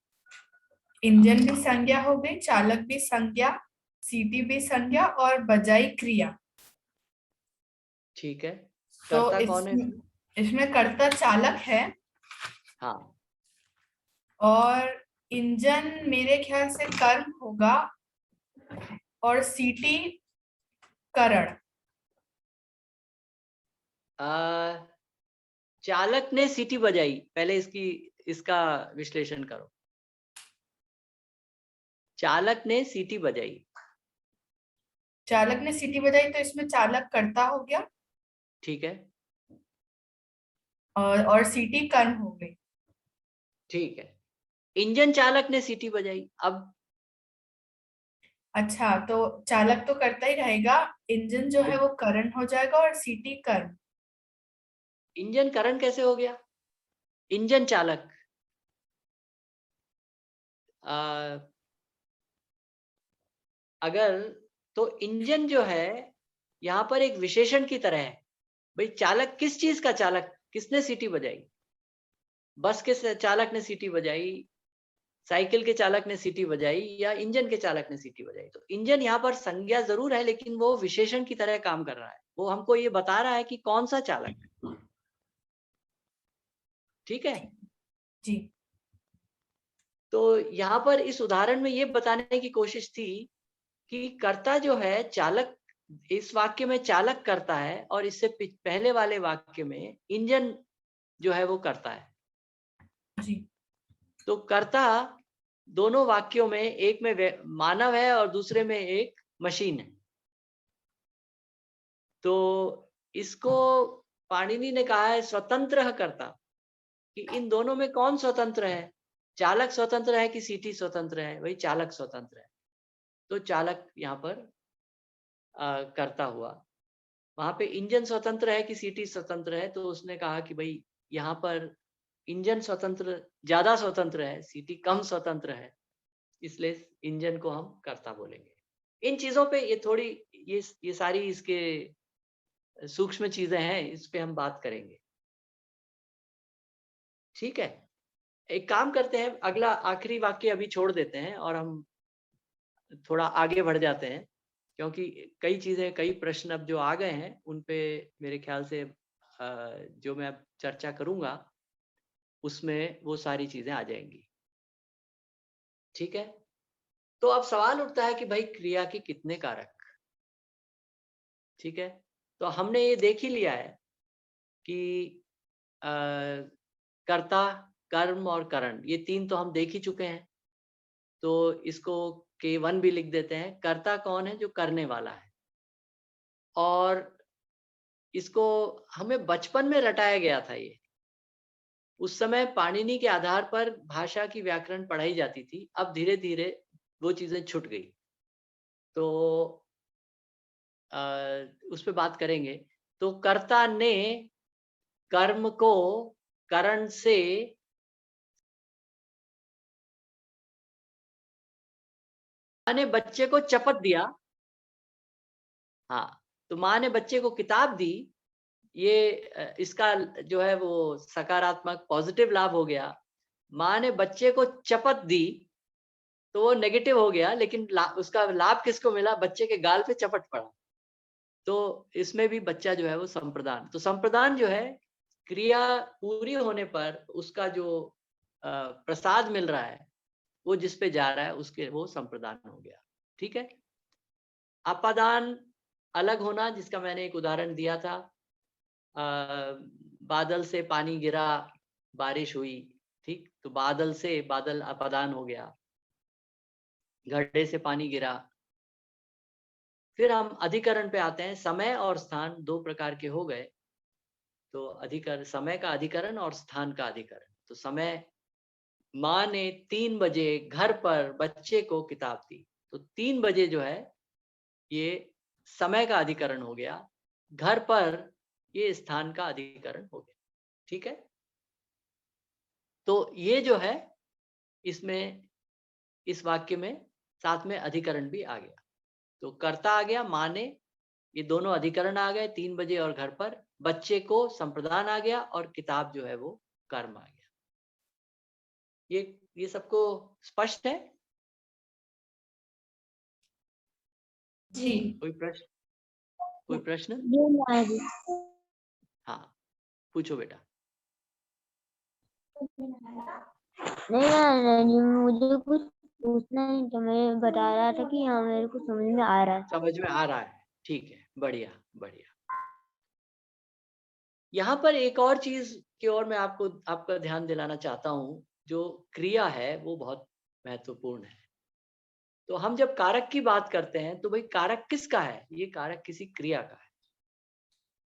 इंजन भी संज्ञा हो गई, चालक भी संज्ञा, सीटी भी संज्ञा और बजाई क्रिया। ठीक है, तो कर्ता कौन है इसमें इसमें? इसमें कर्ता चालक है हाँ, और इंजन मेरे ख्याल से कर्म होगा और सीटी करण। चालक ने सीटी बजाई, पहले इसका विश्लेषण करो। चालक ने सीटी बजाई, चालक ने सीटी बजाई तो इसमें चालक कर्ता हो गया ठीक है, और सीटी कर्म हो गई। ठीक है। इंजन चालक ने सीटी बजाई, अब अच्छा, तो चालक तो करता ही रहेगा, इंजन जो है वो करण हो जाएगा और सीटी कर्म। इंजन करण कैसे हो गया? इंजन चालक, आ, अगर तो इंजन जो है यहाँ पर एक विशेषण की तरह है। भाई चालक किस चीज का चालक, किसने सीटी बजाई? बस के चालक ने सीटी बजाई, साइकिल के चालक ने सीटी बजाई, या इंजन के चालक ने सीटी बजाई? तो इंजन यहाँ पर संज्ञा जरूर है, लेकिन वो विशेषण की तरह काम कर रहा है। वो हमको ये बता रहा है कि कौन सा चालक, ठीक है। जी तो यहाँ पर इस उदाहरण में ये बताने की कोशिश थी कि कर्ता जो है चालक, इस वाक्य में चालक करता है और इससे पहले वाले वाक्य में इंजन जो है वो करता है। जी तो कर्ता दोनों वाक्यों में, एक में मानव है और दूसरे में एक मशीन है। तो इसको पाणिनि ने कहा है स्वतंत्र कर्ता, कि इन दोनों में कौन स्वतंत्र है? चालक स्वतंत्र है कि सीटी स्वतंत्र है? वही चालक स्वतंत्र है। तो चालक यहाँ पर करता हुआ, वहां पे इंजन स्वतंत्र है कि सीटी स्वतंत्र है? तो उसने कहा कि भाई यहाँ पर इंजन स्वतंत्र, ज्यादा स्वतंत्र है, सीटी कम स्वतंत्र है, इसलिए इंजन को हम कर्ता बोलेंगे। इन चीजों पे ये थोड़ी, ये सारी इसके सूक्ष्म चीजें हैं, इस पे हम बात करेंगे, ठीक है। एक काम करते हैं, अगला आखिरी वाक्य अभी छोड़ देते हैं और हम थोड़ा आगे बढ़ जाते हैं, क्योंकि कई चीजें, कई प्रश्न अब जो आ गए हैं उन पे मेरे ख्याल से जो मैं अब चर्चा करूंगा उसमें वो सारी चीजें आ जाएंगी, ठीक है। तो अब सवाल उठता है कि भाई क्रिया के कितने कारक, ठीक है। तो हमने ये देख ही लिया है कि अ, कर्ता, कर्म और करण, ये तीन तो हम देख ही चुके हैं। तो इसको K1 भी लिख देते हैं। कर्ता कौन है? जो करने वाला है। और इसको हमें बचपन में रटाया गया था ये। उस समय पाणिनि के आधार पर भाषा की व्याकरण पढ़ाई जाती थी, अब धीरे धीरे वो चीजें छूट गई। तो उस पे बात करेंगे। तो कर्ता ने कर्म को करण से, माँ ने बच्चे को चपत दिया। हाँ, तो माँ ने बच्चे को किताब दी, ये इसका जो है वो सकारात्मक पॉजिटिव लाभ हो गया। माँ ने बच्चे को चपत दी तो वो नेगेटिव हो गया, लेकिन उसका लाभ किसको मिला? बच्चे के गाल पे चपट पड़ा। तो इसमें भी बच्चा जो है वो संप्रदान, तो संप्रदान जो है क्रिया पूरी होने पर उसका जो प्रसाद मिल रहा है वो जिस पे जा रहा है उसके, वो संप्रदान हो गया, ठीक है। अपादान अलग होना, जिसका मैंने एक उदाहरण दिया था, बादल से पानी गिरा, बारिश हुई, ठीक। तो बादल से, बादल अपादान हो गया। घड़े से पानी गिरा, फिर हम अधिकरण पे आते हैं। समय और स्थान दो प्रकार के हो गए, तो अधिकरण, समय का अधिकरण और स्थान का अधिकरण। तो समय, माँ ने 3 बजे घर पर बच्चे को किताब दी, तो 3 बजे जो है ये समय का अधिकरण हो गया, घर पर ये स्थान का अधिकरण हो गया। ठीक है, तो ये जो है इसमें, इस वाक्य में साथ में अधिकरण भी आ गया। तो कर्ता आ गया माँ ने, ये दोनों अधिकरण आ गए, 3 बजे और घर पर, बच्चे को संप्रदान आ गया, और किताब जो है वो कर्म आ गया। ये सबको स्पष्ट है? जी। कोई प्रश्न? कोई प्रश्न? जी नाना जी। हाँ, पूछो बेटा। नहीं नाना जी, मुझे कुछ पूछना नहीं था, मैं बता रहा था कि हाँ मेरे को समझ में आ रहा है। समझ में आ रहा है, ठीक है, बढ़िया बढ़िया। यहाँ पर एक और चीज की ओर मैं आपका ध्यान दिलाना चाहता हूँ। जो क्रिया है वो बहुत महत्वपूर्ण है। तो हम जब कारक की बात करते हैं तो भाई कारक किसका है? ये कारक किसी क्रिया का है।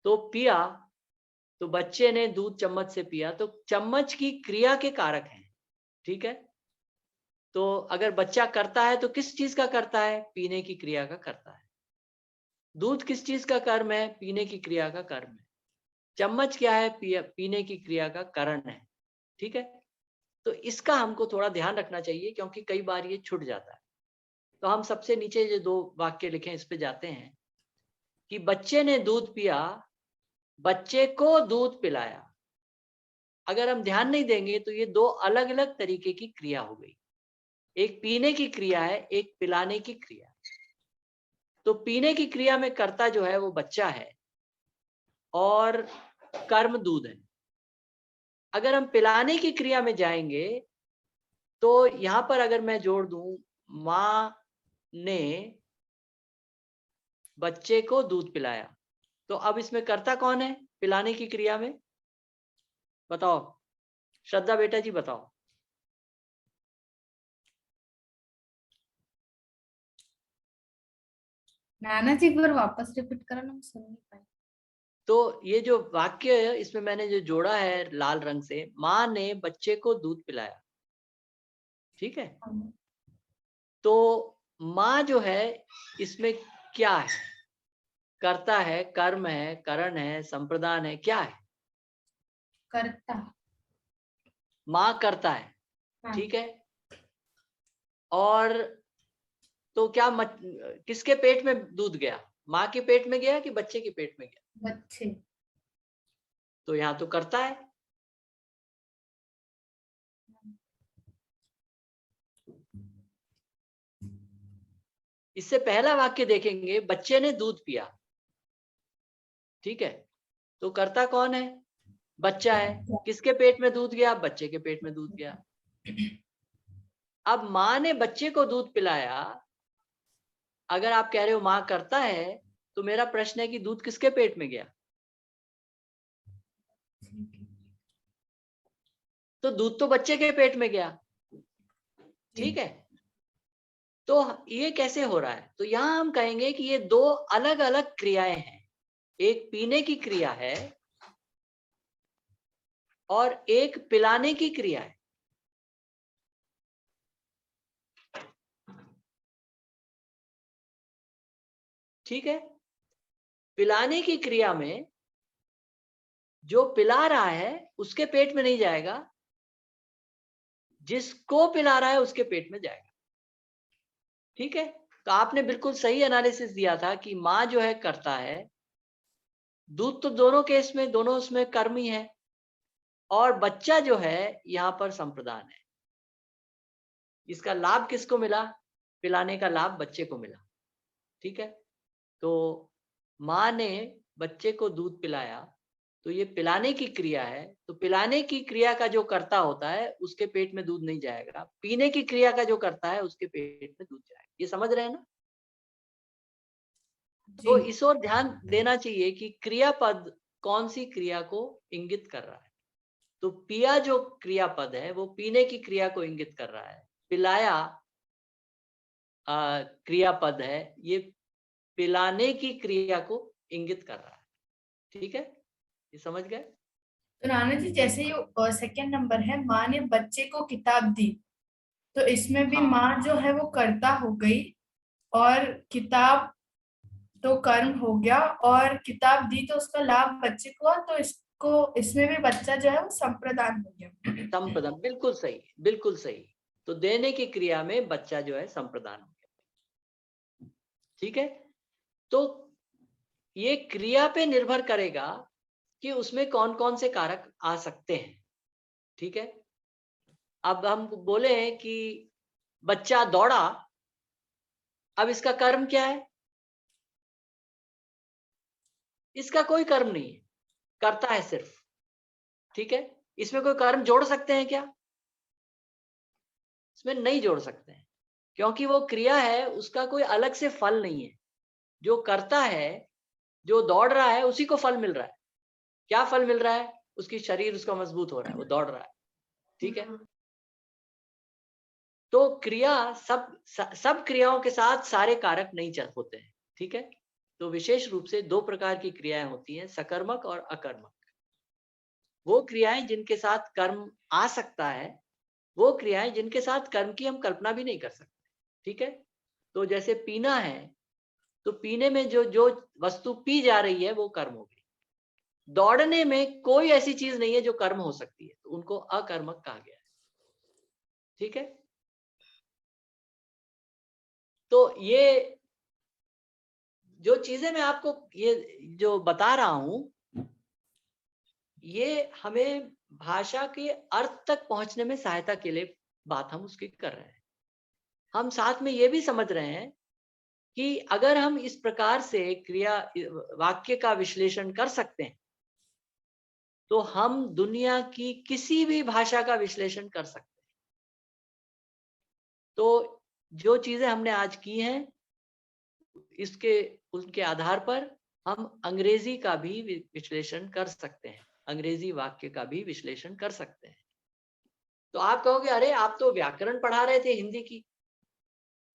तो पिया, तो बच्चे ने दूध चम्मच से पिया, तो चम्मच की क्रिया के कारक हैं। ठीक है, तो अगर बच्चा करता है तो किस चीज का करता है? पीने की क्रिया का करता है। दूध किस चीज का कर्म है? पीने की क्रिया का कर्म है। चम्मच क्या है? पीने की क्रिया का कारण है। ठीक है, तो इसका हमको थोड़ा ध्यान रखना चाहिए, क्योंकि कई बार ये छूट जाता है। तो हम सबसे नीचे जो 2 वाक्य लिखे इस पे जाते हैं कि बच्चे ने दूध पिया, बच्चे को दूध पिलाया। अगर हम ध्यान नहीं देंगे तो ये 2 अलग अलग तरीके की क्रिया हो गई। एक पीने की क्रिया है, एक पिलाने की क्रिया है। तो पीने की क्रिया में कर्ता जो है वो बच्चा है, और कर्म दूध है। अगर हम पिलाने की क्रिया में जाएंगे तो यहां पर अगर मैं जोड़ दूं, माँ ने बच्चे को दूध पिलाया, तो अब इसमें कर्ता कौन है पिलाने की क्रिया में? बताओ, श्रद्धा बेटा जी बताओ। नाना जी एक बार वापस रिपीट करो ना, मैं सुन नहीं पाई। तो ये जो वाक्य है इसमें मैंने जो जोड़ा है लाल रंग से, माँ ने बच्चे को दूध पिलाया। ठीक है, तो माँ जो है इसमें क्या है? कर्ता है, कर्म है, करण है, संप्रदान है, क्या है? करता। माँ करता है। हाँ। ठीक है, और तो क्या किसके पेट में दूध गया? माँ के पेट में गया कि बच्चे के पेट में गया? बच्चे। तो यहाँ तो करता है। इससे पहला वाक्य देखेंगे, बच्चे ने दूध पिया। ठीक है, तो कर्ता कौन है? बच्चा है। किसके पेट में दूध गया? बच्चे के पेट में दूध गया। अब माँ ने बच्चे को दूध पिलाया। अगर आप कह रहे हो माँ करता है, तो मेरा प्रश्न है कि दूध किसके पेट में गया? तो दूध तो बच्चे के पेट में गया। ठीक है, तो ये कैसे हो रहा है? तो यहां हम कहेंगे कि ये 2 अलग अलग क्रियाएं हैं। एक पीने की क्रिया है और एक पिलाने की क्रिया है। ठीक है, पिलाने की क्रिया में जो पिला रहा है उसके पेट में नहीं जाएगा, जिसको पिला रहा है उसके पेट में जाएगा। ठीक है, तो आपने बिल्कुल सही एनालिसिस दिया था कि माँ जो है करता है, दूध तो दोनों केस में, दोनों उसमें कर्म ही है, और बच्चा जो है यहाँ पर संप्रदान है। इसका लाभ किसको मिला? पिलाने का लाभ बच्चे को मिला। ठीक है, तो माँ ने बच्चे को दूध पिलाया, तो ये पिलाने की क्रिया है। तो पिलाने की क्रिया का जो कर्ता होता है उसके पेट में दूध नहीं जाएगा, पीने की क्रिया का जो करता है उसके पेट में दूध जाएगा। ये समझ रहे हैं ना? तो जी। इस ओर ध्यान देना चाहिए कि क्रियापद कौन सी क्रिया को इंगित कर रहा है। तो पिया जो क्रियापद है वो पीने की क्रिया को इंगित कर रहा है। पिलाया क्रियापद है, ये पिलाने की क्रिया को इंगित कर रहा है। ठीक है, ये समझ गए? तो नाना जी जैसे ये सेकंड नंबर है, माँ ने बच्चे को किताब दी, तो इसमें भी हाँ। माँ जो है वो कर्ता हो गई, और किताब तो कर्म हो गया, और किताब दी तो उसका लाभ बच्चे को हुआ, तो इसको इसमें भी बच्चा जो है वो संप्रदान हो गया। संप्रदान, बिल्कुल सही, बिल्कुल सही। तो देने की क्रिया में बच्चा जो है संप्रदान हो गया। ठीक है, तो ये क्रिया पे निर्भर करेगा कि उसमें कौन कौन से कारक आ सकते हैं। ठीक है, अब हम बोले हैं कि बच्चा दौड़ा, अब इसका कर्म क्या है? इसका कोई कर्म नहीं है, करता है सिर्फ। ठीक है, इसमें कोई कर्म जोड़ सकते हैं क्या? इसमें नहीं जोड़ सकते हैं, क्योंकि वो क्रिया है, उसका कोई अलग से फल नहीं है। जो करता है, जो दौड़ रहा है, उसी को फल मिल रहा है। क्या फल मिल रहा है? उसकी शरीर उसका मजबूत हो रहा है, वो दौड़ रहा है। ठीक है, तो क्रिया सब क्रियाओं के साथ सारे कारक नहीं होते हैं। ठीक है, तो विशेष रूप से दो प्रकार की क्रियाएं होती हैं, सकर्मक और अकर्मक। वो क्रियाएं जिनके साथ कर्म आ सकता है, वो क्रियाएं जिनके साथ कर्म की हम कल्पना भी नहीं कर सकते। ठीक है, तो जैसे पीना है, तो पीने में जो जो वस्तु पी जा रही है वो कर्म हो गई। दौड़ने में कोई ऐसी चीज नहीं है जो कर्म हो सकती है, तो उनको अकर्मक कहा गया है। ठीक है, तो ये जो चीजें मैं आपको ये जो बता रहा हूं, ये हमें भाषा के अर्थ तक पहुंचने में सहायता के लिए बात हम उसकी कर रहे हैं। हम साथ में ये भी समझ रहे हैं कि अगर हम इस प्रकार से क्रिया वाक्य का विश्लेषण कर सकते हैं, तो हम दुनिया की किसी भी भाषा का विश्लेषण कर सकते हैं। तो जो चीजें हमने आज की हैं, इसके उनके आधार पर हम अंग्रेजी का भी विश्लेषण कर सकते हैं, अंग्रेजी वाक्य का भी विश्लेषण कर सकते हैं। तो आप कहोगे, अरे आप तो व्याकरण पढ़ा रहे थे हिंदी की,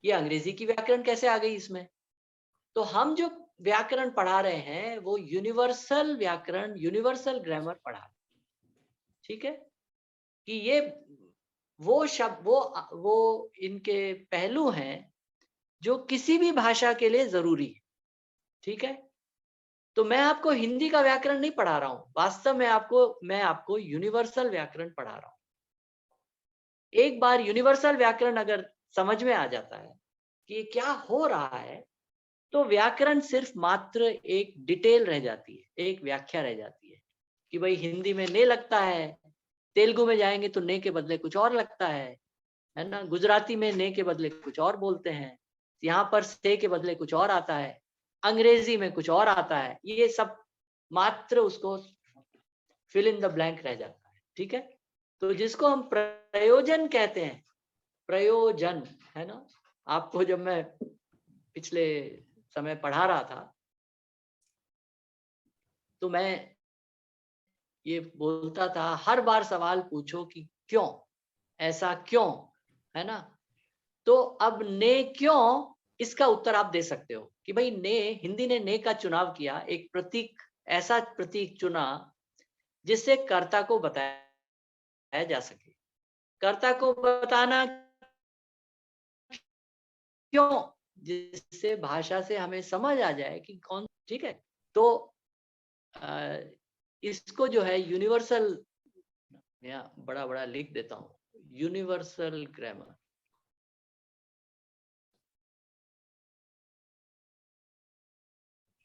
ये अंग्रेजी की व्याकरण कैसे आ गई इसमें? तो हम जो व्याकरण पढ़ा रहे हैं वो यूनिवर्सल व्याकरण, यूनिवर्सल ग्रामर पढ़ा रहे हैं। ठीक है, कि ये वो शब्द, वो इनके पहलू हैं जो किसी भी भाषा के लिए जरूरी है। ठीक है, तो मैं आपको हिंदी का व्याकरण नहीं पढ़ा रहा हूं, वास्तव में मैं आपको यूनिवर्सल व्याकरण पढ़ा रहा हूं। एक बार यूनिवर्सल व्याकरण अगर समझ में आ जाता है कि ये क्या हो रहा है, तो व्याकरण सिर्फ मात्र एक डिटेल रह जाती है, एक व्याख्या रह जाती है कि भाई हिंदी में ने लगता है, तेलुगु में जाएंगे तो ने के बदले कुछ और लगता है ना, गुजराती में ने के बदले कुछ और बोलते हैं, यहाँ पर से के बदले कुछ और आता है, अंग्रेजी में कुछ और आता है। ये सब मात्र उसको फिल इन द ब्लैंक रह जाता है। ठीक है, तो जिसको हम प्रयोजन कहते हैं, प्रयोजन, है ना। आपको जब मैं पिछले समय पढ़ा रहा था, तो मैं ये बोलता था, हर बार सवाल पूछो कि क्यों, ऐसा क्यों, है ना। तो अब ने क्यों, इसका उत्तर आप दे सकते हो कि भाई ने, हिंदी ने ने का चुनाव किया, एक प्रतीक, ऐसा प्रतीक चुना जिससे कर्ता को बताया जा सके। कर्ता को बताना क्यों, जिससे भाषा से हमें समझ आ जाए कि कौन। ठीक है, तो इसको जो है यूनिवर्सल, यहाँ बड़ा बड़ा लिख देता हूँ, यूनिवर्सल ग्रामर।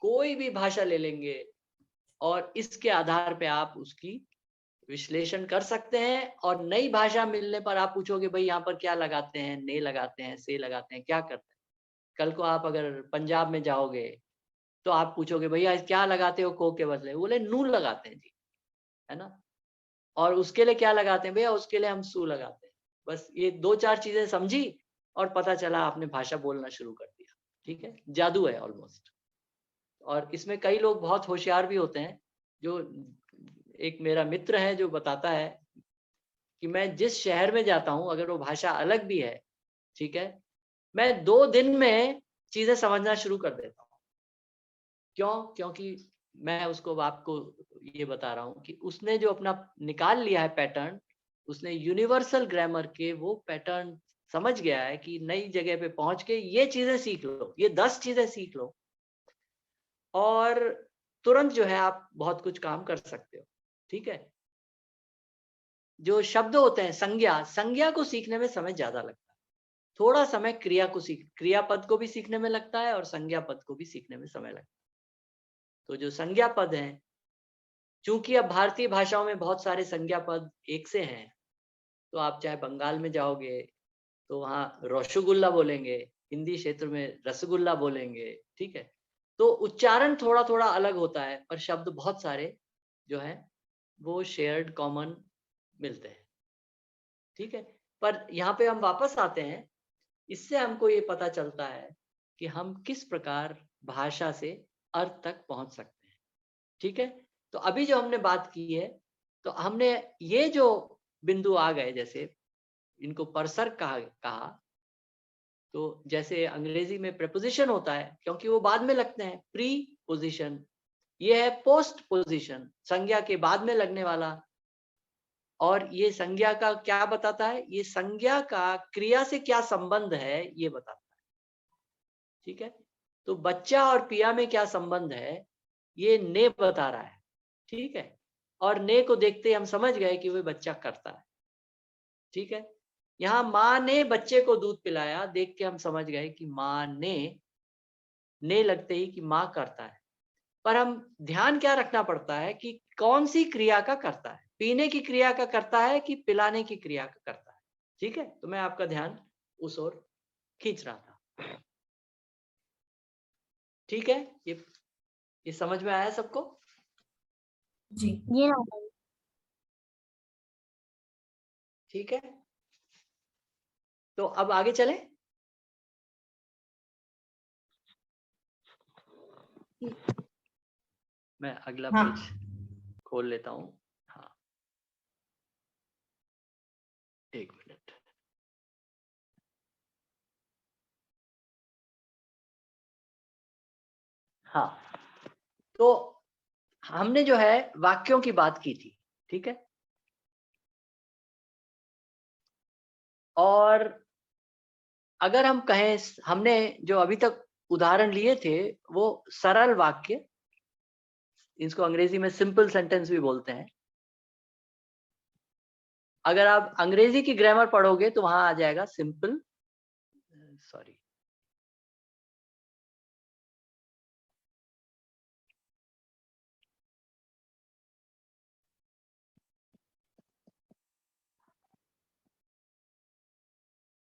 कोई भी भाषा ले लेंगे और इसके आधार पे आप उसकी विश्लेषण कर सकते हैं। और नई भाषा मिलने पर आप पूछोगे, भाई यहाँ पर क्या लगाते हैं, ने लगाते हैं, से लगाते हैं, क्या करते हैं। कल को आप अगर पंजाब में जाओगे तो आप पूछोगे, भैया क्या लगाते हो को के बदले, बोले नून लगाते हैं जी, है ना। और उसके लिए क्या लगाते हैं, भैया उसके लिए हम सू लगाते हैं। बस ये दो चार चीजें समझी और पता चला आपने भाषा बोलना शुरू कर दिया। ठीक है, जादू है ऑलमोस्ट। और इसमें कई लोग बहुत होशियार भी होते हैं। जो एक मेरा मित्र है जो बताता है कि मैं जिस शहर में जाता हूँ, अगर वो भाषा अलग भी है, ठीक है, मैं 2 दिन में चीजें समझना शुरू कर देता हूँ। क्यों? क्योंकि मैं उसको आपको ये बता रहा हूँ कि उसने जो अपना निकाल लिया है पैटर्न, उसने यूनिवर्सल ग्रामर के वो पैटर्न समझ गया है कि नई जगह पे पहुंच के ये चीजें सीख लो, ये 10 चीजें सीख लो और तुरंत जो है आप बहुत कुछ काम कर सकते हो। ठीक है? जो शब्द होते हैं संज्ञा को सीखने में समय ज्यादा लगता है। थोड़ा समय क्रियापद को भी सीखने में लगता है और संज्ञा पद को भी सीखने में समय लगता है। तो जो संज्ञा पद है, चूंकि अब भारतीय भाषाओं में बहुत सारे संज्ञा पद एक से हैं, तो आप चाहे बंगाल में जाओगे तो वहाँ रसगुल्ला बोलेंगे, हिंदी क्षेत्र में रसगुल्ला बोलेंगे। ठीक है? तो उच्चारण थोड़ा थोड़ा अलग होता है, पर शब्द बहुत सारे जो है वो शेयर्ड कॉमन मिलते हैं। ठीक है? पर यहाँ पे हम वापस आते हैं, इससे हमको ये पता चलता है कि हम किस प्रकार भाषा से अर्थ तक पहुंच सकते हैं। ठीक है? तो अभी जो हमने बात की है, तो हमने ये जो बिंदु आ गए, जैसे इनको परसर्ग कहा, तो जैसे अंग्रेजी में प्रेपोजिशन होता है, क्योंकि वो बाद में लगते हैं, प्री पोजिशन, ये है पोस्ट पोजिशन, संज्ञा के बाद में लगने वाला। और ये संज्ञा का क्या बताता है? ये संज्ञा का क्रिया से क्या संबंध है ये बताता है। ठीक है? तो बच्चा और पिया में क्या संबंध है ये ने बता रहा है। ठीक है? और ने को देखते ही हम समझ गए कि वो बच्चा करता है। ठीक है? यहाँ माँ ने बच्चे को दूध पिलाया, देख के हम समझ गए कि माँ ने लगते ही कि माँ करता है। पर हम ध्यान क्या रखना पड़ता है कि कौन सी क्रिया का करता है, पीने की क्रिया का करता है कि पिलाने की क्रिया का करता है। ठीक है? तो मैं आपका ध्यान उस ओर खींच रहा था। ठीक है? ये समझ में आया सबको? जी। ये ना ठीक है? तो अब आगे चलें। मैं अगला हाँ। पेज खोल लेता हूँ। हाँ, एक मिनट। हाँ, तो हमने जो है वाक्यों की बात की थी। ठीक है? और अगर हम कहें, हमने जो अभी तक उदाहरण लिए थे वो सरल वाक्य, इसको अंग्रेजी में सिंपल सेंटेंस भी बोलते हैं। अगर आप अंग्रेजी की ग्रामर पढ़ोगे तो वहां आ जाएगा सिंपल, सॉरी,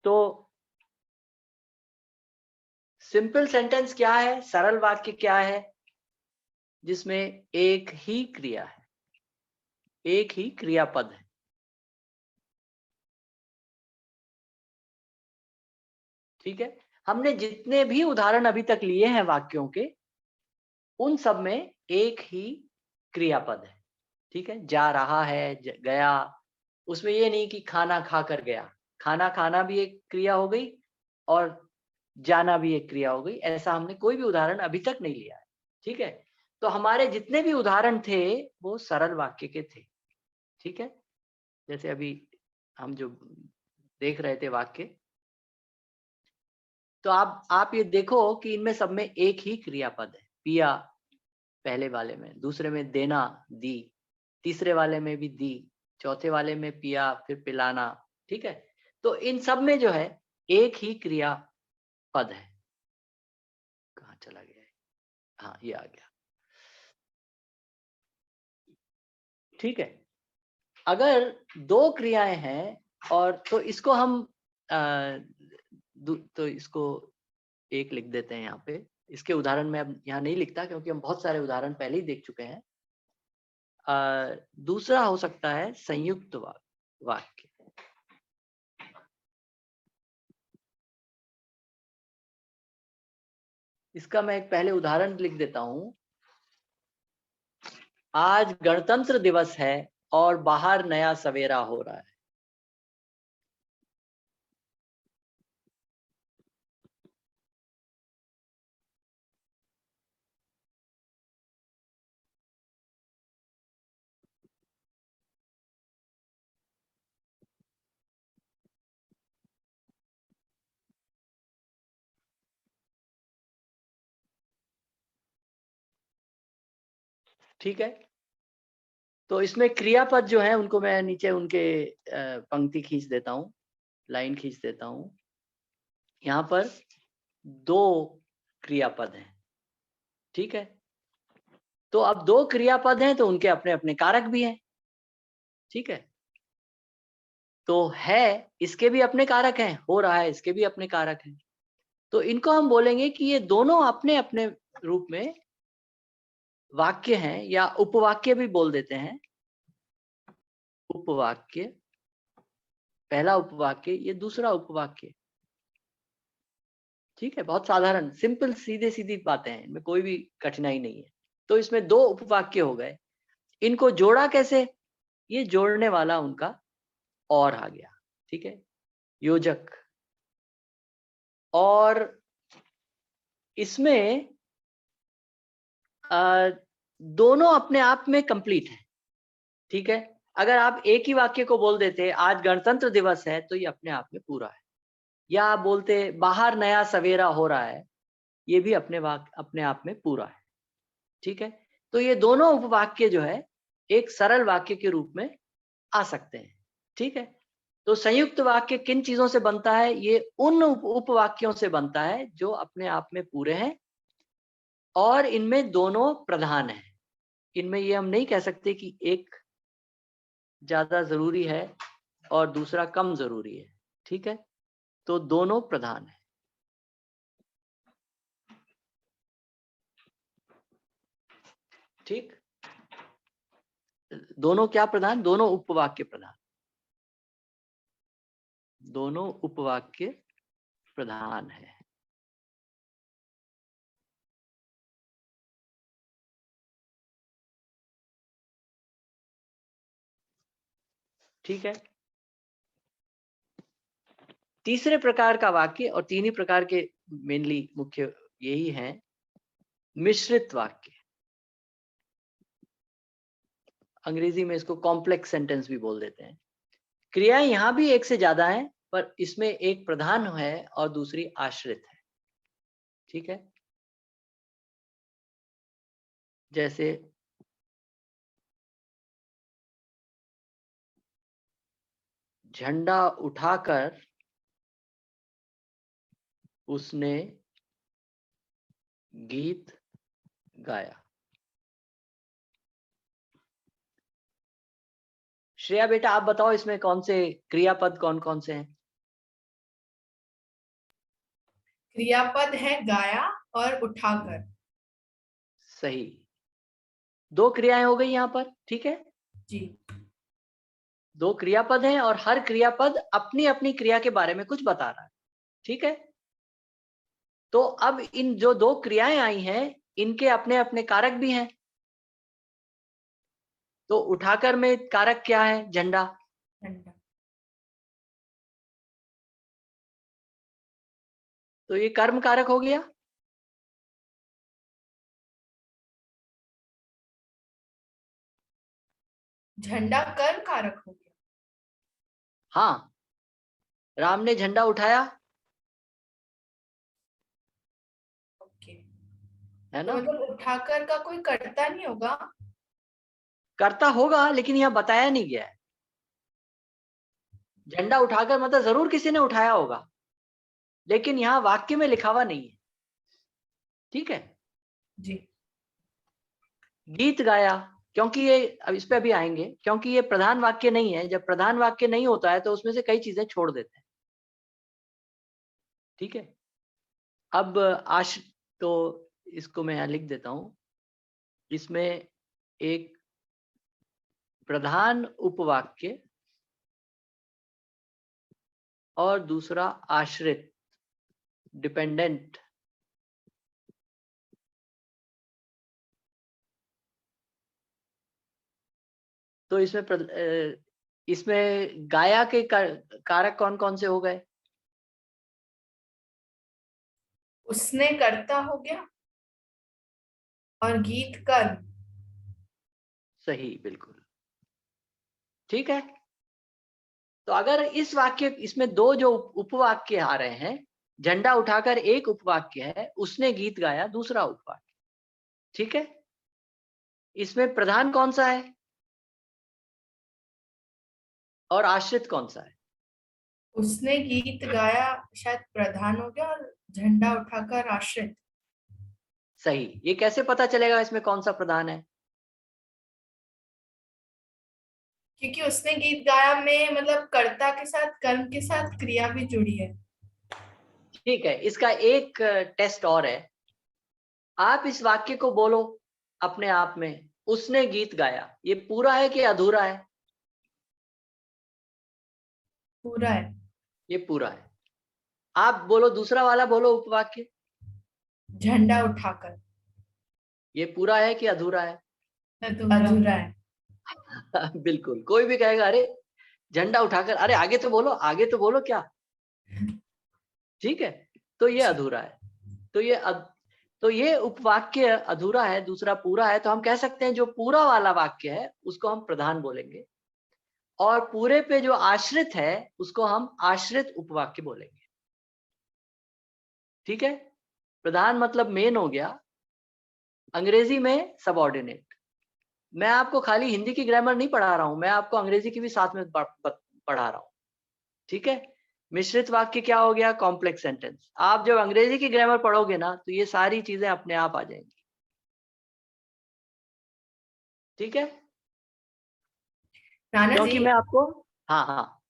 तो सिंपल सेंटेंस क्या है, सरल वाक्य क्या है? जिसमें एक ही क्रिया है, एक ही क्रियापद है। ठीक है? हमने जितने भी उदाहरण अभी तक लिए हैं वाक्यों के, उन सब में एक ही क्रियापद है। ठीक है? जा रहा है, गया, उसमें ये नहीं कि खाना खा कर गया। खाना खाना भी एक क्रिया हो गई और जाना भी एक क्रिया हो गई। ऐसा हमने कोई भी उदाहरण अभी तक नहीं लिया है। ठीक है? तो हमारे जितने भी उदाहरण थे वो सरल वाक्य के थे। ठीक है? जैसे अभी हम जो देख रहे थे वाक्य, तो आप ये देखो कि इनमें सब में एक ही क्रियापद है। पिया पहले वाले में, दूसरे में देना, दी, तीसरे वाले में भी दी, चौथे वाले में पिया, फिर पिलाना। ठीक है? तो इन सब में जो है एक ही क्रिया पद है। कहाँ चला गया है? हाँ, ये आ गया। ठीक है? अगर दो क्रियाएं हैं और तो इसको हम तो इसको एक लिख देते हैं यहाँ पे। इसके उदाहरण में अब यहाँ नहीं लिखता क्योंकि हम बहुत सारे उदाहरण पहले ही देख चुके हैं। दूसरा हो सकता है संयुक्त वाक्य। इसका मैं एक पहले उदाहरण लिख देता हूं। आज गणतंत्र दिवस है और बाहर नया सवेरा हो रहा है। ठीक है। तो इसमें क्रियापद जो है उनको मैं नीचे उनके पंक्ति खींच देता हूँ, लाइन खींच देता हूँ। यहाँ पर 2 क्रियापद हैं, ठीक है। तो अब 2 क्रियापद हैं तो उनके अपने अपने कारक भी हैं, ठीक है। तो है इसके भी अपने कारक हैं, हो रहा है इसके भी अपने कारक हैं। तो इनको हम बोलेंगे कि ये दोनों अपने अपने रूप में वाक्य हैं, या उपवाक्य भी बोल देते हैं। उपवाक्य, पहला उपवाक्य, ये दूसरा उपवाक्य, ठीक है। बहुत साधारण, सिंपल, सीधे सीधी बातें हैं, इनमें कोई भी कठिनाई नहीं है। तो इसमें 2 उपवाक्य हो गए। इनको जोड़ा कैसे? ये जोड़ने वाला उनका और आ गया, ठीक है, योजक। और इसमें दोनों अपने आप में कंप्लीट है, ठीक है। अगर आप एक ही वाक्य को बोल देते आज गणतंत्र दिवस है, तो ये अपने आप में पूरा है। या आप बोलते बाहर नया सवेरा हो रहा है, ये भी अपने आप में पूरा है, ठीक है। तो ये दोनों उपवाक्य जो है एक सरल वाक्य के रूप में आ सकते हैं, ठीक है। तो संयुक्त वाक्य किन चीजों से बनता है? ये उन उपवाक्यों से बनता है जो अपने आप में पूरे हैं और इनमें दोनों प्रधान हैं। इनमें ये हम नहीं कह सकते कि एक ज्यादा जरूरी है और दूसरा कम जरूरी है, ठीक है। तो दोनों प्रधान है, ठीक। दोनों क्या प्रधान? दोनों उपवाक्य प्रधान, दोनों उपवाक्य प्रधान है। ठीक है। तीसरे प्रकार का वाक्य, और 3 ही प्रकार के मेनली मुख्य यही हैं, मिश्रित वाक्य। अंग्रेजी में इसको कॉम्प्लेक्स सेंटेंस भी बोल देते हैं। क्रियाएं यहां भी एक से ज्यादा हैं, पर इसमें एक प्रधान है और दूसरी आश्रित है, ठीक है। जैसे झंडा उठाकर उसने गीत गाया। श्रेया बेटा आप बताओ इसमें कौन से क्रियापद कौन कौन से हैं? क्रियापद है गाया और उठाकर। सही, 2 क्रियाएं हो गई यहाँ पर, ठीक है। जी 2 क्रियापद हैं और हर क्रियापद अपनी अपनी क्रिया के बारे में कुछ बता रहा है, ठीक है। तो अब इन जो 2 क्रियाएं आई हैं, इनके अपने अपने कारक भी हैं। तो उठाकर में कारक क्या है? झंडा। झंडा। तो ये कर्म कारक हो गया। झंडा कर्म कारक हो गया। हाँ, राम ने झंडा उठाया, ओके। है तो ना। मतलब उठाकर का कोई कर्ता नहीं होगा। करता होगा लेकिन यहाँ बताया नहीं गया है। झंडा उठाकर मतलब जरूर किसी ने उठाया होगा, लेकिन यहाँ वाक्य में लिखा हुआ नहीं है, ठीक है। जी गीत गाया, क्योंकि ये, अब इस पे अभी आएंगे, क्योंकि ये प्रधान वाक्य नहीं है। जब प्रधान वाक्य नहीं होता है तो उसमें से कई चीजें छोड़ देते हैं, ठीक है। अब तो इसको मैं यहाँ लिख देता हूं। इसमें एक प्रधान उपवाक्य और दूसरा आश्रित, डिपेंडेंट। तो इसमें गाया के कारक कौन कौन से हो गए? उसने कर्ता हो गया और गीत कर्म। सही, बिल्कुल ठीक है। तो अगर इस वाक्य, इसमें 2 जो उपवाक्य आ रहे हैं, झंडा उठाकर एक उपवाक्य है, उसने गीत गाया दूसरा उपवाक्य, ठीक है। इसमें प्रधान कौन सा है और आश्रित कौन सा है? उसने गीत गाया शायद प्रधान हो गया, और झंडा उठाकर आश्रित। सही। ये कैसे पता चलेगा इसमें कौन सा प्रधान है? क्योंकि उसने गीत गाया में मतलब कर्ता के साथ, कर्म के साथ क्रिया भी जुड़ी है। ठीक है, इसका एक टेस्ट और है। आप इस वाक्य को बोलो अपने आप में, उसने गीत गाया, ये पूरा है कि अधूरा है? पूरा है। ये पूरा है। आप बोलो, दूसरा वाला बोलो उपवाक्य, झंडा उठाकर। ये पूरा है कि अधूरा है? अधूरा है। बिल्कुल। कोई भी कहेगा अरे झंडा उठाकर, अरे आगे तो बोलो, आगे तो बोलो क्या। ठीक है, तो ये अधूरा है। तो ये उपवाक्य अधूरा है, दूसरा पूरा है। तो हम कह सकते हैं जो पूरा वाला वाक्य है उसको हम प्रधान बोलेंगे, और पूरे पे जो आश्रित है उसको हम आश्रित उपवाक्य बोलेंगे। ठीक है, प्रधान मतलब मेन हो गया, अंग्रेजी में सबऑर्डिनेट। मैं आपको खाली हिंदी की ग्रामर नहीं पढ़ा रहा हूं, मैं आपको अंग्रेजी की भी साथ में पढ़ा रहा हूं। ठीक है, मिश्रित वाक्य क्या हो गया? Complex sentence. आप जब अंग्रेजी की ग्रामर पढ़ोगे ना तो ये सारी चीजें अपने आप आ जाएंगी। ठीक है, नाना क्योंकि जी, मैं आपको, हाँ हाँ,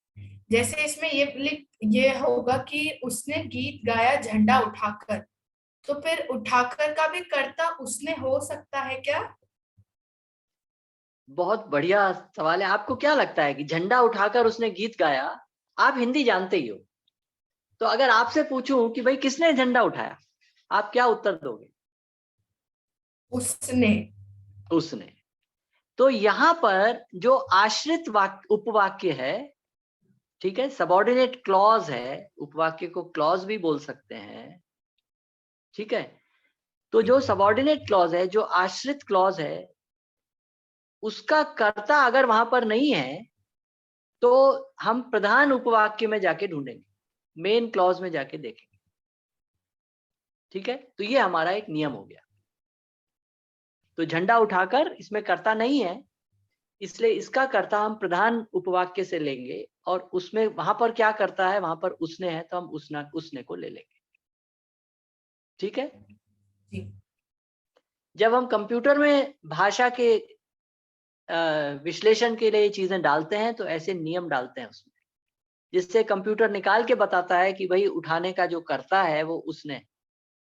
जैसे इसमें ये होगा कि उसने गीत गाया झंडा उठाकर, तो फिर उठाकर का भी कर्ता उसने हो सकता है क्या? बहुत बढ़िया सवाल है। आपको क्या लगता है कि झंडा उठाकर उसने गीत गाया? आप हिंदी जानते ही हो, तो अगर आपसे पूछूं कि भाई किसने झंडा उठाया, आप क्या उत्तर दोगे? उसने। उसने। तो यहां पर जो आश्रित उपवाक्य है, ठीक है, सबऑर्डिनेट क्लॉज है, उपवाक्य को क्लॉज भी बोल सकते हैं। ठीक है, तो जो सबऑर्डिनेट क्लॉज है, जो आश्रित क्लॉज है, उसका कर्ता अगर वहां पर नहीं है तो हम प्रधान उपवाक्य में जाके ढूंढेंगे, मेन क्लॉज में जाके देखेंगे। ठीक है, तो ये हमारा एक नियम हो गया। तो झंडा उठाकर इसमें कर्ता नहीं है, इसलिए इसका कर्ता हम प्रधान उपवाक्य से लेंगे, और उसमें वहां पर क्या करता है, वहां पर उसने है, तो हम उसने को ले लेंगे। ठीक है, जी। जब हम कंप्यूटर में भाषा के विश्लेषण के लिए चीजें डालते हैं तो ऐसे नियम डालते हैं उसमें, जिससे कंप्यूटर निकाल के बताता है कि भाई उठाने का जो कर्ता है वो उसने।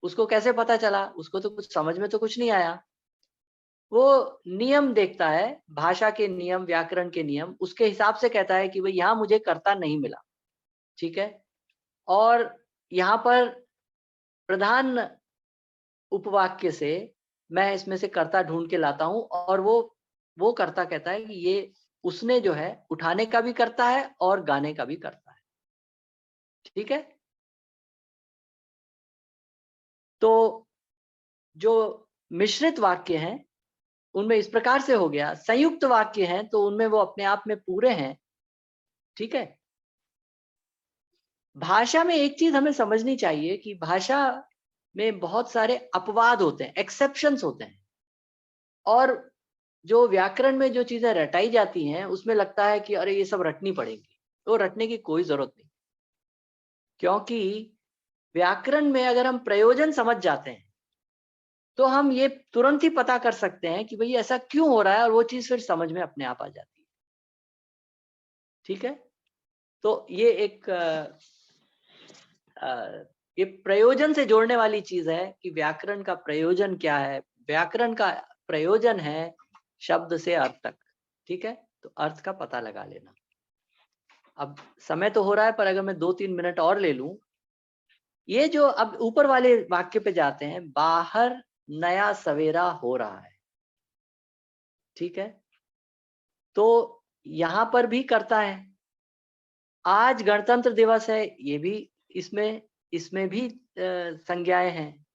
उसको कैसे पता चला? उसको तो कुछ समझ में तो कुछ नहीं आया। वो नियम देखता है, भाषा के नियम, व्याकरण के नियम, उसके हिसाब से कहता है कि भाई यहाँ मुझे कर्ता नहीं मिला। ठीक है, और यहाँ पर प्रधान उपवाक्य से मैं इसमें से कर्ता ढूंढ के लाता हूं, और वो कर्ता कहता है कि ये उसने जो है उठाने का भी करता है और गाने का भी करता है। ठीक है, तो जो मिश्रित वाक्य हैं उनमें इस प्रकार से हो गया। संयुक्त वाक्य हैं तो उनमें वो अपने आप में पूरे हैं। ठीक है, भाषा में एक चीज हमें समझनी चाहिए कि भाषा में बहुत सारे अपवाद होते हैं, एक्सेप्शंस होते हैं, और जो व्याकरण में जो चीजें रटाई जाती हैं उसमें लगता है कि अरे ये सब रटनी पड़ेगी, तो रटने की कोई जरूरत नहीं। क्योंकि व्याकरण में अगर हम प्रयोजन समझ जाते हैं तो हम ये तुरंत ही पता कर सकते हैं कि भाई ऐसा क्यों हो रहा है, और वो चीज फिर समझ में अपने आप आ जाती है। ठीक है, तो ये एक ये प्रयोजन से जोड़ने वाली चीज है कि व्याकरण का प्रयोजन क्या है। व्याकरण का प्रयोजन है शब्द से अर्थ तक। ठीक है, तो अर्थ का पता लगा लेना। अब समय तो हो रहा है, पर अगर मैं 2-3 मिनट और ले लूं, ये जो अब ऊपर वाले वाक्य पे जाते हैं, बाहर नया सवेरा हो रहा है। ठीक है, तो यहां पर भी करता है। आज गणतंत्र दिवस है, ये भी इसमें इसमें भी संज्ञाएं हैं।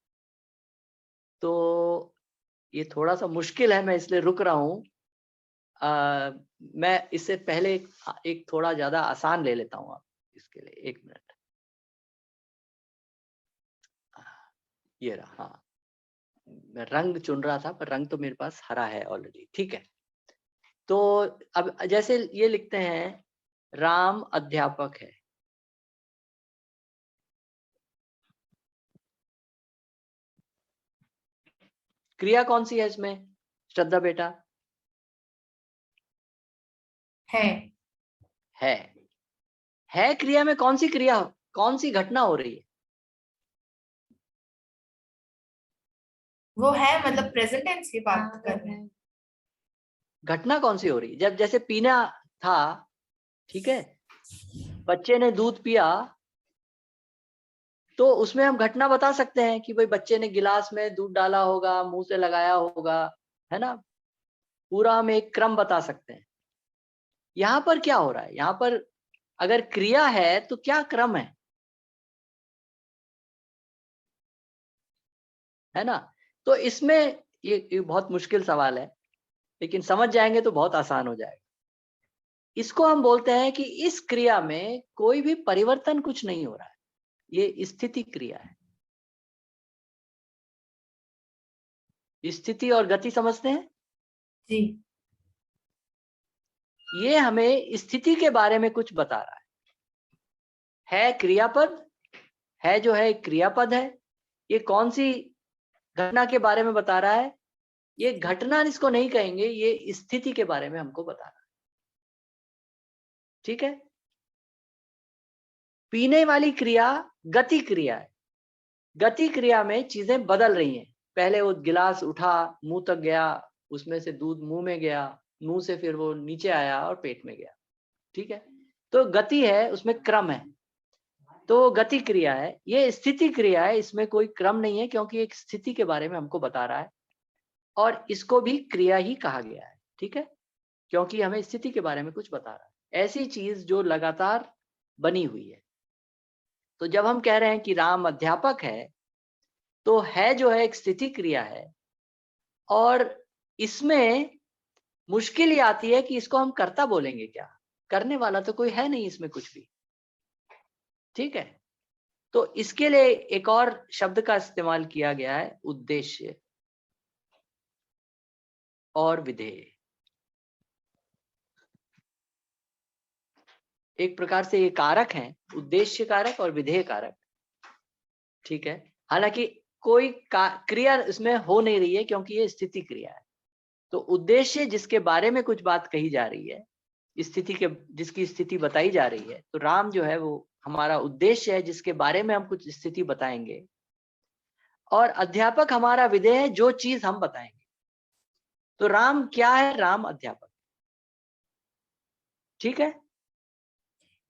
तो ये थोड़ा सा मुश्किल है, मैं इसलिए रुक रहा हूं। मैं इससे पहले एक थोड़ा ज्यादा आसान ले लेता हूं। आप इसके लिए 1 मिनट, ये रहा। हाँ, मैं रंग चुन रहा था, पर रंग तो मेरे पास हरा है ऑलरेडी। ठीक है, तो अब जैसे ये लिखते हैं, राम अध्यापक है। क्रिया कौन सी है इसमें श्रद्धा बेटा? है। है क्रिया में कौन सी क्रिया, कौन सी घटना हो रही है? वो है मतलब प्रेजेंट टेंस की बात कर रहे हैं। घटना कौन सी हो रही है? जब जैसे पीना था, ठीक है, बच्चे ने दूध पिया, तो उसमें हम घटना बता सकते हैं कि भाई बच्चे ने गिलास में दूध डाला होगा, मुंह से लगाया होगा, है ना, पूरा हम एक क्रम बता सकते हैं। यहां पर क्या हो रहा है? यहां पर अगर क्रिया है तो क्या क्रम है ना? तो इसमें ये बहुत मुश्किल सवाल है, लेकिन समझ जाएंगे तो बहुत आसान हो जाएगा। इसको हम बोलते हैं कि इस क्रिया में कोई भी परिवर्तन कुछ नहीं हो रहा है, ये स्थिति क्रिया है। स्थिति और गति समझते हैं? जी। ये हमें स्थिति के बारे में कुछ बता रहा है क्रियापद है, जो है क्रियापद है। ये कौन सी घटना के बारे में बता रहा है? ये घटना इसको नहीं कहेंगे, ये स्थिति के बारे में हमको बता रहा है। ठीक है, पीने वाली क्रिया गति क्रिया है। गति क्रिया में चीजें बदल रही हैं। पहले वो गिलास उठा, मुंह तक गया, उसमें से दूध मुंह में गया, मुंह से फिर वो नीचे आया और पेट में गया। ठीक है, तो गति है, उसमें क्रम है, तो गति क्रिया है। ये स्थिति क्रिया है, इसमें कोई क्रम नहीं है, क्योंकि एक स्थिति के बारे में हमको बता रहा है, और इसको भी क्रिया ही कहा गया है। ठीक है, क्योंकि हमें स्थिति के बारे में कुछ बता रहा है, ऐसी चीज जो लगातार बनी हुई है। तो जब हम कह रहे हैं कि राम अध्यापक है, तो है जो है एक स्थिति क्रिया है, और इसमें मुश्किल ये आती है कि इसको हम कर्ता बोलेंगे क्या? करने वाला तो कोई है नहीं इसमें कुछ भी। ठीक है, तो इसके लिए एक और शब्द का इस्तेमाल किया गया है, उद्देश्य और विधेय। एक प्रकार से ये कारक हैं, उद्देश्य कारक और विधेय कारक। ठीक है, हालांकि कोई क्रिया इसमें हो नहीं रही है, क्योंकि ये स्थिति क्रिया है। तो उद्देश्य जिसके बारे में कुछ बात कही जा रही है, स्थिति के, जिसकी स्थिति बताई जा रही है, तो राम जो है वो हमारा उद्देश्य है, जिसके बारे में हम कुछ स्थिति बताएंगे, और अध्यापक हमारा विधेय है, जो चीज हम बताएंगे। तो राम क्या है? राम अध्यापक। ठीक है,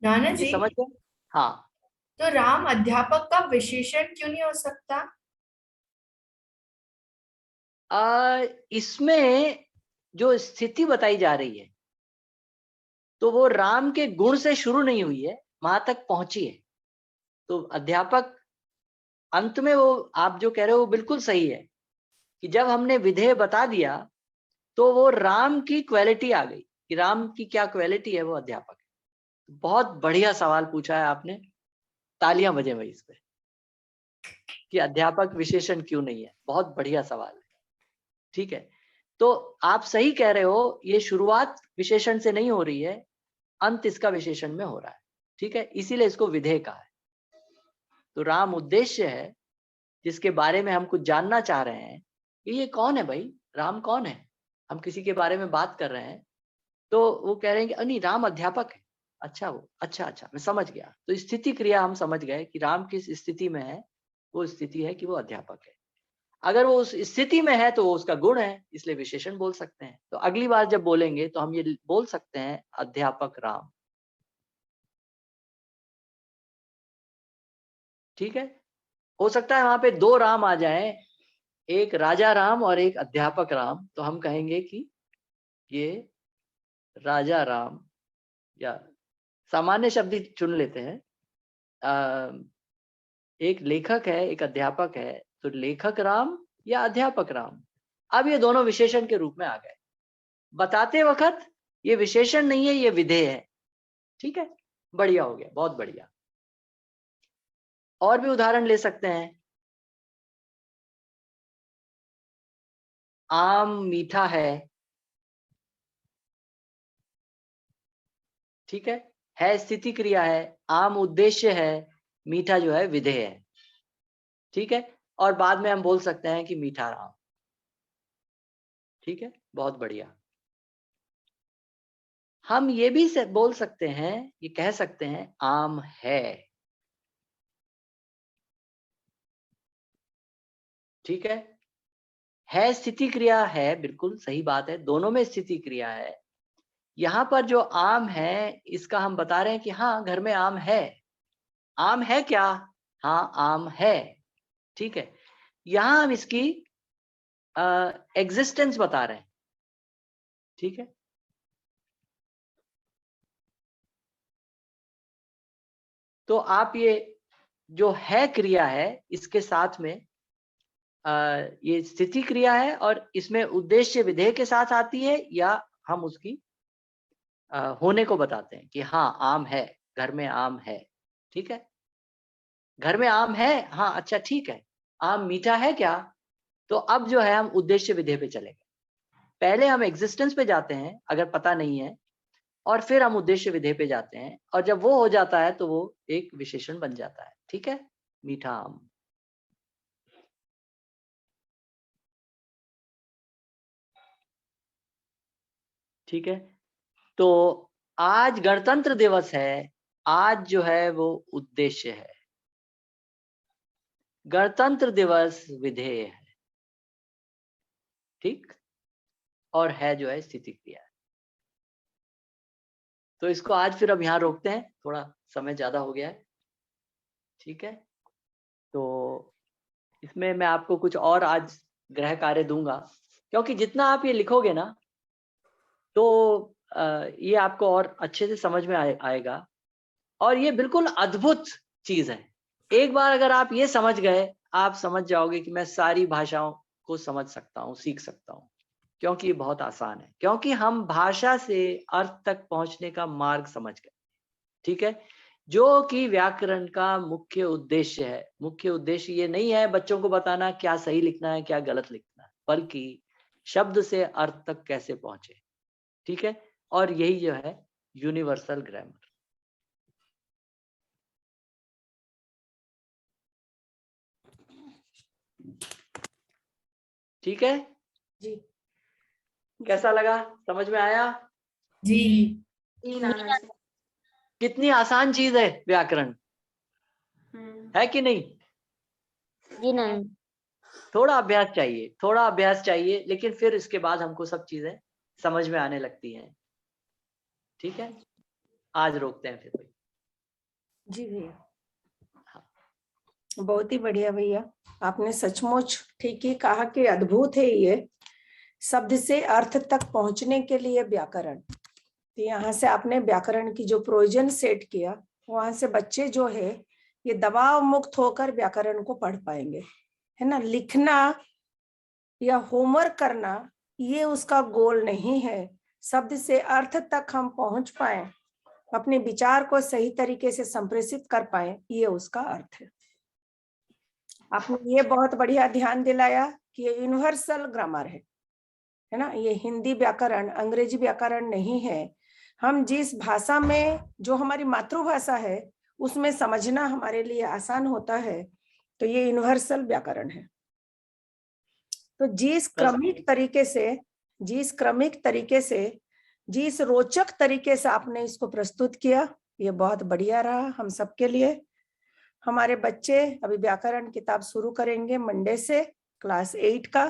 नाना ये जी, समझ गए? हाँ, तो राम अध्यापक का विशेषण क्यों नहीं हो सकता? इसमें जो स्थिति बताई जा रही है, तो वो राम के गुण से शुरू नहीं हुई है, वहां तक पहुंची है। तो अध्यापक अंत में, वो आप जो कह रहे हो वो बिल्कुल सही है, कि जब हमने विधेय बता दिया, तो वो राम की क्वालिटी आ गई, कि राम की क्या क्वालिटी है, वो अध्यापक है। बहुत बढ़िया सवाल पूछा है आपने, तालियां बजे भाई इस पे, कि अध्यापक विशेषण क्यों नहीं है। बहुत बढ़िया सवाल है। ठीक है, तो आप सही कह रहे हो, ये शुरुआत विशेषण से नहीं हो रही है, अंत इसका विशेषण में हो रहा है। ठीक है, इसीलिए इसको विधेय कहा है। तो राम उद्देश्य है, जिसके बारे में हम कुछ जानना चाह रहे हैं कि ये कौन है भाई, राम कौन है। हम किसी के बारे में बात कर रहे हैं, तो वो कह रहे हैं कि नहीं, राम अध्यापक है। अच्छा, वो अच्छा, मैं समझ गया। तो स्थिति क्रिया हम समझ गए कि राम किस स्थिति में है, वो स्थिति है कि वो अध्यापक है। अगर वो उस स्थिति में है तो वो उसका गुण है, इसलिए विशेषण बोल सकते हैं। तो अगली बार जब बोलेंगे तो हम ये बोल सकते हैं, अध्यापक राम। ठीक है, हो सकता है वहां पे दो राम आ जाए, एक राजा राम और एक अध्यापक राम, तो हम कहेंगे कि ये राजा राम, या सामान्य शब्द ही चुन लेते हैं। एक लेखक है, एक अध्यापक है, तो लेखक राम या अध्यापक राम। अब ये दोनों विशेषण के रूप में आ गए। बताते वक्त ये विशेषण नहीं है, ये विधेय है। ठीक है, बढ़िया हो गया, बहुत बढ़िया। और भी उदाहरण ले सकते हैं। आम मीठा है, ठीक है स्थिति क्रिया है, आम उद्देश्य है, मीठा जो है विधेय है, ठीक है। और बाद में हम बोल सकते हैं कि मीठा राम, ठीक है, बहुत बढ़िया। हम ये भी बोल सकते हैं, ये कह सकते हैं आम है, ठीक है स्थिति क्रिया है, बिल्कुल सही बात है, दोनों में स्थिति क्रिया है। यहाँ पर जो आम है इसका हम बता रहे हैं कि हाँ घर में आम है। आम है क्या? हाँ आम है, ठीक है। यहाँ हम इसकी एग्जिस्टेंस बता रहे हैं, ठीक है। तो आप ये जो है क्रिया है इसके साथ में ये स्थिति क्रिया है और इसमें उद्देश्य विधेय के साथ आती है, या हम उसकी होने को बताते हैं कि हाँ आम है, घर में आम है, ठीक है। घर में आम है, हाँ अच्छा ठीक है। आम मीठा है क्या? तो अब जो है हम उद्देश्य विधेय पे चलेंगे। पहले हम एग्जिस्टेंस पे जाते हैं अगर पता नहीं है, और फिर हम उद्देश्य विधेय पे जाते हैं, और जब वो हो जाता है तो वो एक विशेषण बन जाता है, ठीक है। मीठा आम। ठीक है, तो आज गणतंत्र दिवस है, आज जो है वो उद्देश्य है, गणतंत्र दिवस विधेय है, ठीक, और है जो है स्थिति क्रिया है। तो इसको आज फिर अब यहाँ रोकते हैं, थोड़ा समय ज्यादा हो गया है, ठीक है। तो इसमें मैं आपको कुछ और आज गृह कार्य दूंगा, क्योंकि जितना आप ये लिखोगे ना तो ये आपको और अच्छे से समझ में आएगा। और ये बिल्कुल अद्भुत चीज है। एक बार अगर आप ये समझ गए, आप समझ जाओगे कि मैं सारी भाषाओं को समझ सकता हूँ, सीख सकता हूँ, क्योंकि ये बहुत आसान है, क्योंकि हम भाषा से अर्थ तक पहुंचने का मार्ग समझ गए, ठीक है, जो कि व्याकरण का मुख्य उद्देश्य है। मुख्य उद्देश्य ये नहीं है बच्चों को बताना क्या सही लिखना है क्या गलत लिखना है, बल्कि शब्द से अर्थ तक कैसे पहुंचे, ठीक है। और यही जो है यूनिवर्सल ग्रामर। ठीक है जी कैसा लगा, समझ में आया? जी कितनी आसान चीज है व्याकरण, है कि नहीं? जी नहीं। थोड़ा अभ्यास चाहिए, थोड़ा अभ्यास चाहिए, लेकिन फिर इसके बाद हमको सब चीजें समझ में आने लगती हैं, ठीक है। आज रोकते हैं फिर। जी भैया, बहुत ही बढ़िया भैया, आपने सचमुच ठीक ही कहा कि अद्भुत है ये शब्द से अर्थ तक पहुंचने के लिए व्याकरण। तो यहाँ से आपने व्याकरण की जो प्रयोजन सेट किया, वहां से बच्चे जो है ये दबाव मुक्त होकर व्याकरण को पढ़ पाएंगे, है ना। लिखना या होमवर्क करना ये उसका गोल नहीं है। शब्द से अर्थ तक हम पहुंच पाए, अपने विचार को सही तरीके से संप्रेषित कर पाए, ये उसका अर्थ है। आपने ये बहुत बढ़िया ध्यान दिलाया कि ये यूनिवर्सल ग्रामर है ना। ये हिंदी व्याकरण, अंग्रेजी व्याकरण नहीं है। हम जिस भाषा में, जो हमारी मातृभाषा है, उसमें समझना हमारे लिए आसान होता है, तो ये यूनिवर्सल व्याकरण है। तो जिस क्रमिक तरीके से, जिस रोचक तरीके से आपने इसको प्रस्तुत किया, ये बहुत बढ़िया रहा हम सबके लिए। हमारे बच्चे अभी व्याकरण किताब शुरू करेंगे मंडे से, क्लास 8 का,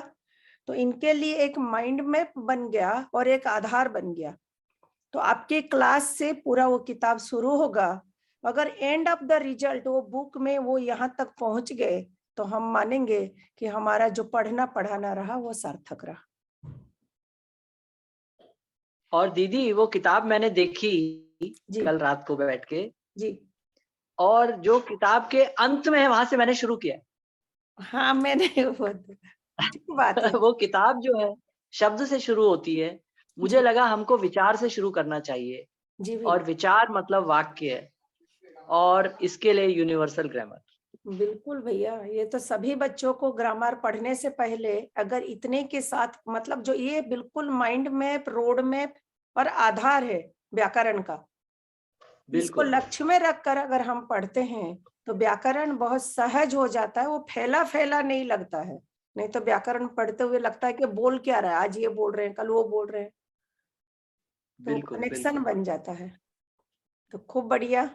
तो इनके लिए एक माइंड मैप बन गया और एक आधार बन गया। तो आपके क्लास से पूरा वो किताब शुरू होगा। अगर एंड ऑफ द रिजल्ट वो बुक में वो यहाँ तक पहुंच गए, तो हम मानेंगे कि हमारा जो पढ़ना पढ़ाना रहा वो सार्थक रहा। और दीदी वो किताब मैंने देखी कल रात को बैठ के जी, और जो किताब के अंत में है वहां से मैंने शुरू किया। हाँ मैंने वो बात है। वो किताब जो है शब्द से शुरू होती है, मुझे लगा हमको विचार से शुरू करना चाहिए, जी और विचार मतलब वाक्य है, और इसके लिए यूनिवर्सल ग्रामर। बिल्कुल भैया, ये तो सभी बच्चों को ग्रामर पढ़ने से पहले अगर इतने के साथ, मतलब जो ये बिल्कुल माइंड मैप, रोड मैप और आधार है व्याकरण का, इसको बिल्कुल लक्ष्य में रखकर अगर हम पढ़ते हैं तो व्याकरण बहुत सहज हो जाता है, वो फैला फैला नहीं लगता है। नहीं तो व्याकरण पढ़ते हुए लगता है कि बोल क्या रहा है, आज ये बोल रहे हैं, कल वो बोल रहे हैं, तो बिल्कुल कनेक्शन बिल्कुल। बन जाता है। तो खूब बढ़िया।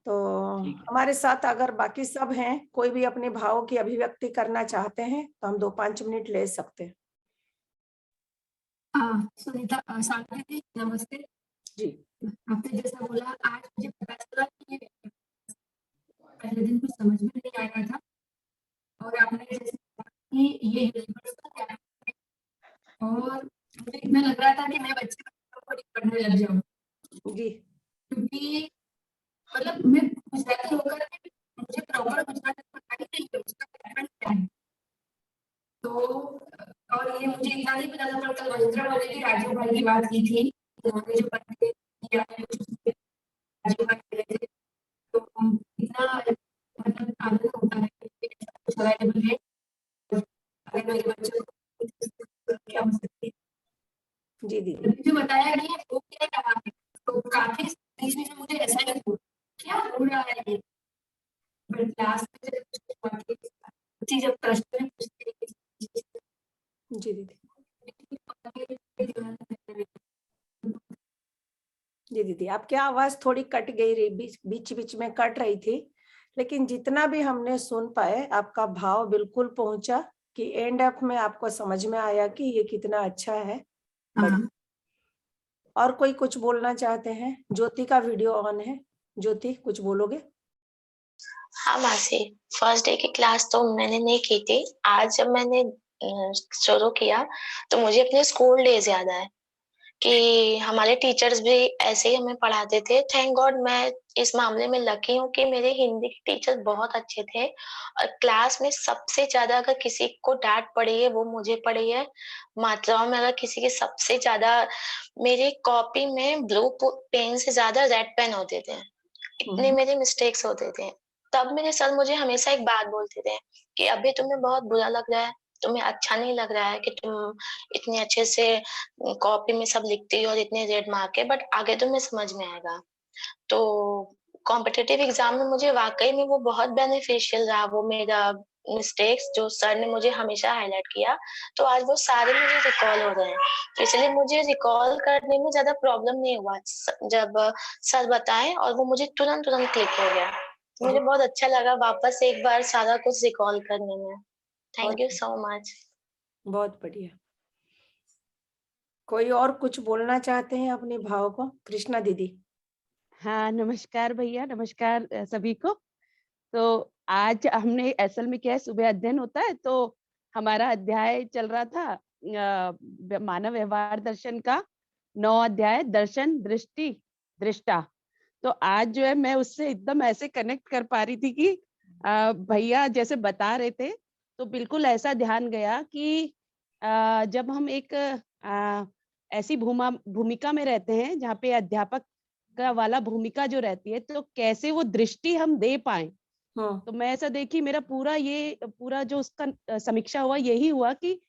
तो ठीक है। हमारे साथ अगर बाकी सब हैं, कोई भी अपने भावों की अभिव्यक्ति करना चाहते हैं तो हम 2-5 मिनट ले सकते हैं। सुनीता, शांति जी, नमस्ते जी आपने जैसा बोला, आज मुझे पता चला कि पहले दिन कुछ समझ में नहीं आ रहा था, और आपने जैसे कहा कि ये यूनिवर्स का क्या है, और मुझे इतना लग रहा था कि मैं बच्चे को पढ़ने लग जाऊं, जी क्योंकि मतलब मैं गुजराती होकर के मुझे प्रॉपर गुजराती पता ही नहीं है उसका पैटर्न क्या है। तो और ये मुझे इतना नहीं पता था, कल वंदना वाले की राजीव भाई की बात की थी, उन्होंने जो पढ़ते या राजीव भाई बोले थे, तो इतना मतलब आनंद होता है कि ऐसा कुछ अवेलेबल है, और अगर मेरे बच्चों को क्या हो सकती है। जी दीदी, अभी जो बताया गया वो क्या रहा है, तो काफी बीच में मुझे ऐसा ही हुआ, क्या हो रहा है ये, बट लास्ट में जब कुछ हुआ कि बच्ची जब प्रश्न में पूछती है जी दीदी, जी दीदी, आपकी आवाज थोड़ी कट गई रही, बीच बीच में कट रही थी, लेकिन जितना भी हमने सुन पाए आपका भाव बिल्कुल पहुंचा कि एंड अप में आपको समझ में आया कि ये कितना अच्छा है। हाँ। और कोई कुछ बोलना चाहते हैं? ज्योति का वीडियो ऑन है, ज्योति कुछ बोलोगे? हाँ मासी, फर्स्ट डे की क्लास तो मैंने नहीं की थी। आज जब मैंने शुरू किया तो मुझे अपने स्कूल डेज याद आए कि हमारे टीचर्स भी ऐसे ही हमें पढ़ाते थे। थैंक गॉड मैं इस मामले में लकी हूँ कि मेरे हिंदी के टीचर्स बहुत अच्छे थे, और क्लास में सबसे ज्यादा अगर किसी को डांट पड़ी है वो मुझे पड़ी है। मात्राओं में अगर किसी के सबसे ज्यादा, मेरी कॉपी में ब्लू पेन से ज्यादा रेड पेन होते थे, इतने मेरे मिस्टेक्स होते थे। तब मेरे सर मुझे हमेशा एक बात बोलते थे कि अभी तुम्हें बहुत बुरा लग रहा है, तुम्हें अच्छा नहीं लग रहा है कि तुम इतने अच्छे से कॉपी में सब लिखती हो और इतने रेड मार्क है, बट आगे तुम्हें समझ में आएगा। तो कॉम्पिटिटिव एग्जाम में मुझे वाकई में वो बहुत बेनिफिशियल रहा, वो मेरा मिस्टेक्स जो सर ने मुझे हमेशा हाईलाइट किया, तो आज वो सारे मुझे रिकॉल हो रहे हैं। तो इसलिए मुझे रिकॉल करने में ज्यादा प्रॉब्लम नहीं हुआ जब सर बताएं, और वो मुझे तुरंत तुरंत क्लिक हो गया। मुझे बहुत अच्छा लगा वापस एक बार सारा कुछ रिकॉल करने में। Thank you so much. बहुत बढ़िया। कोई और कुछ बोलना चाहते हैं अपने भाव को? कृष्णा दीदी। हाँ, नमस्कार भैया, नमस्कार सभी को। तो आज हमने असल में क्या है, सुबह अध्ययन होता है तो हमारा अध्याय चल रहा था मानव व्यवहार दर्शन का 9 अध्याय, दर्शन दृष्टि दृष्टा। तो आज जो है मैं उससे एकदम ऐसे कनेक्ट कर पा रही थी कि भैया जैसे बता रहे थे तो बिल्कुल ऐसा ध्यान गया कि जब हम एक ऐसी भूमिका में रहते हैं जहाँ पे अध्यापक का वाला भूमिका जो रहती है, तो कैसे वो दृष्टि हम दे पाए। तो मैं ऐसा देखी, मेरा पूरा जो उसका समीक्षा हुआ यही हुआ कि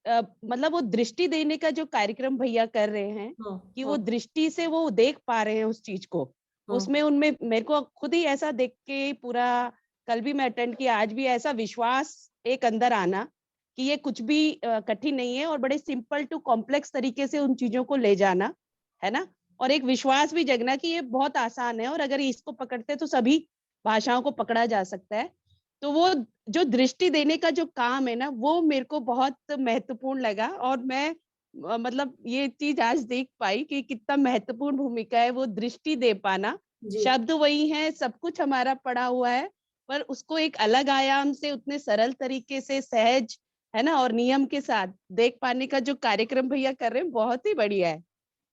मतलब वो दृष्टि देने का जो कार्यक्रम भैया कर रहे हैं कि वो दृष्टि से वो देख पा रहे हैं उस चीज को, उसमें उनमें मेरे को खुद ही ऐसा देख के पूरा, कल भी मैं अटेंड किया, आज भी ऐसा विश्वास एक अंदर आना कि ये कुछ भी कठिन नहीं है और बड़े सिंपल टू कॉम्प्लेक्स तरीके से उन चीजों को ले जाना है ना, और एक विश्वास भी जगना कि ये बहुत आसान है और अगर इसको पकड़ते तो सभी भाषाओं को पकड़ा जा सकता है। तो वो जो दृष्टि देने का जो काम है ना, वो मेरे को बहुत महत्वपूर्ण लगा, और मैं मतलब ये चीज आज देख पाई कि कितना महत्वपूर्ण भूमिका है वो दृष्टि दे पाना। शब्द वही है, सब कुछ हमारा पढ़ा हुआ है, पर उसको एक अलग आयाम से उतने सरल तरीके से सहज है ना और नियम के साथ देख पाने का जो कार्यक्रम भैया कर रहे हैं, बहुत ही बढ़िया है,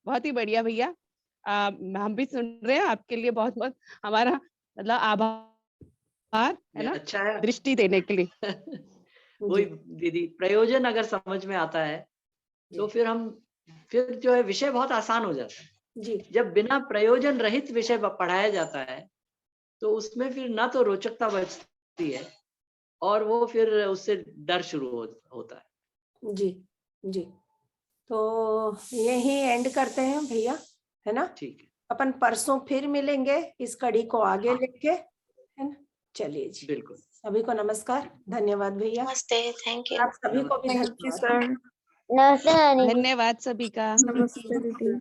बहुत ही बढ़िया भैया। हम भी सुन रहे हैं, आपके लिए बहुत बहुत हमारा मतलब आभार है ना, अच्छा है दृष्टि देने के लिए। वही दीदी, प्रयोजन अगर समझ में आता है तो फिर जो है विषय बहुत आसान हो जाता है जी। जब बिना प्रयोजन रहित विषय पढ़ाया जाता है तो उसमें फिर ना तो रोचकता बचती होती है और वो फिर उससे डर शुरू होता है। जी जी, तो यही एंड करते हैं भैया, है ना? ठीक है, अपन परसों फिर मिलेंगे इस कड़ी को आगे हाँ। लेके, है ना? चलिए जी, बिल्कुल। सभी को नमस्कार, धन्यवाद भैया। नमस्ते, थैंक यू। आप सभी को भी थैंक यू धन्यवाद। सर। नमस्ते नानी जी। धन्यवाद सभी का। नमस्ते दीदी।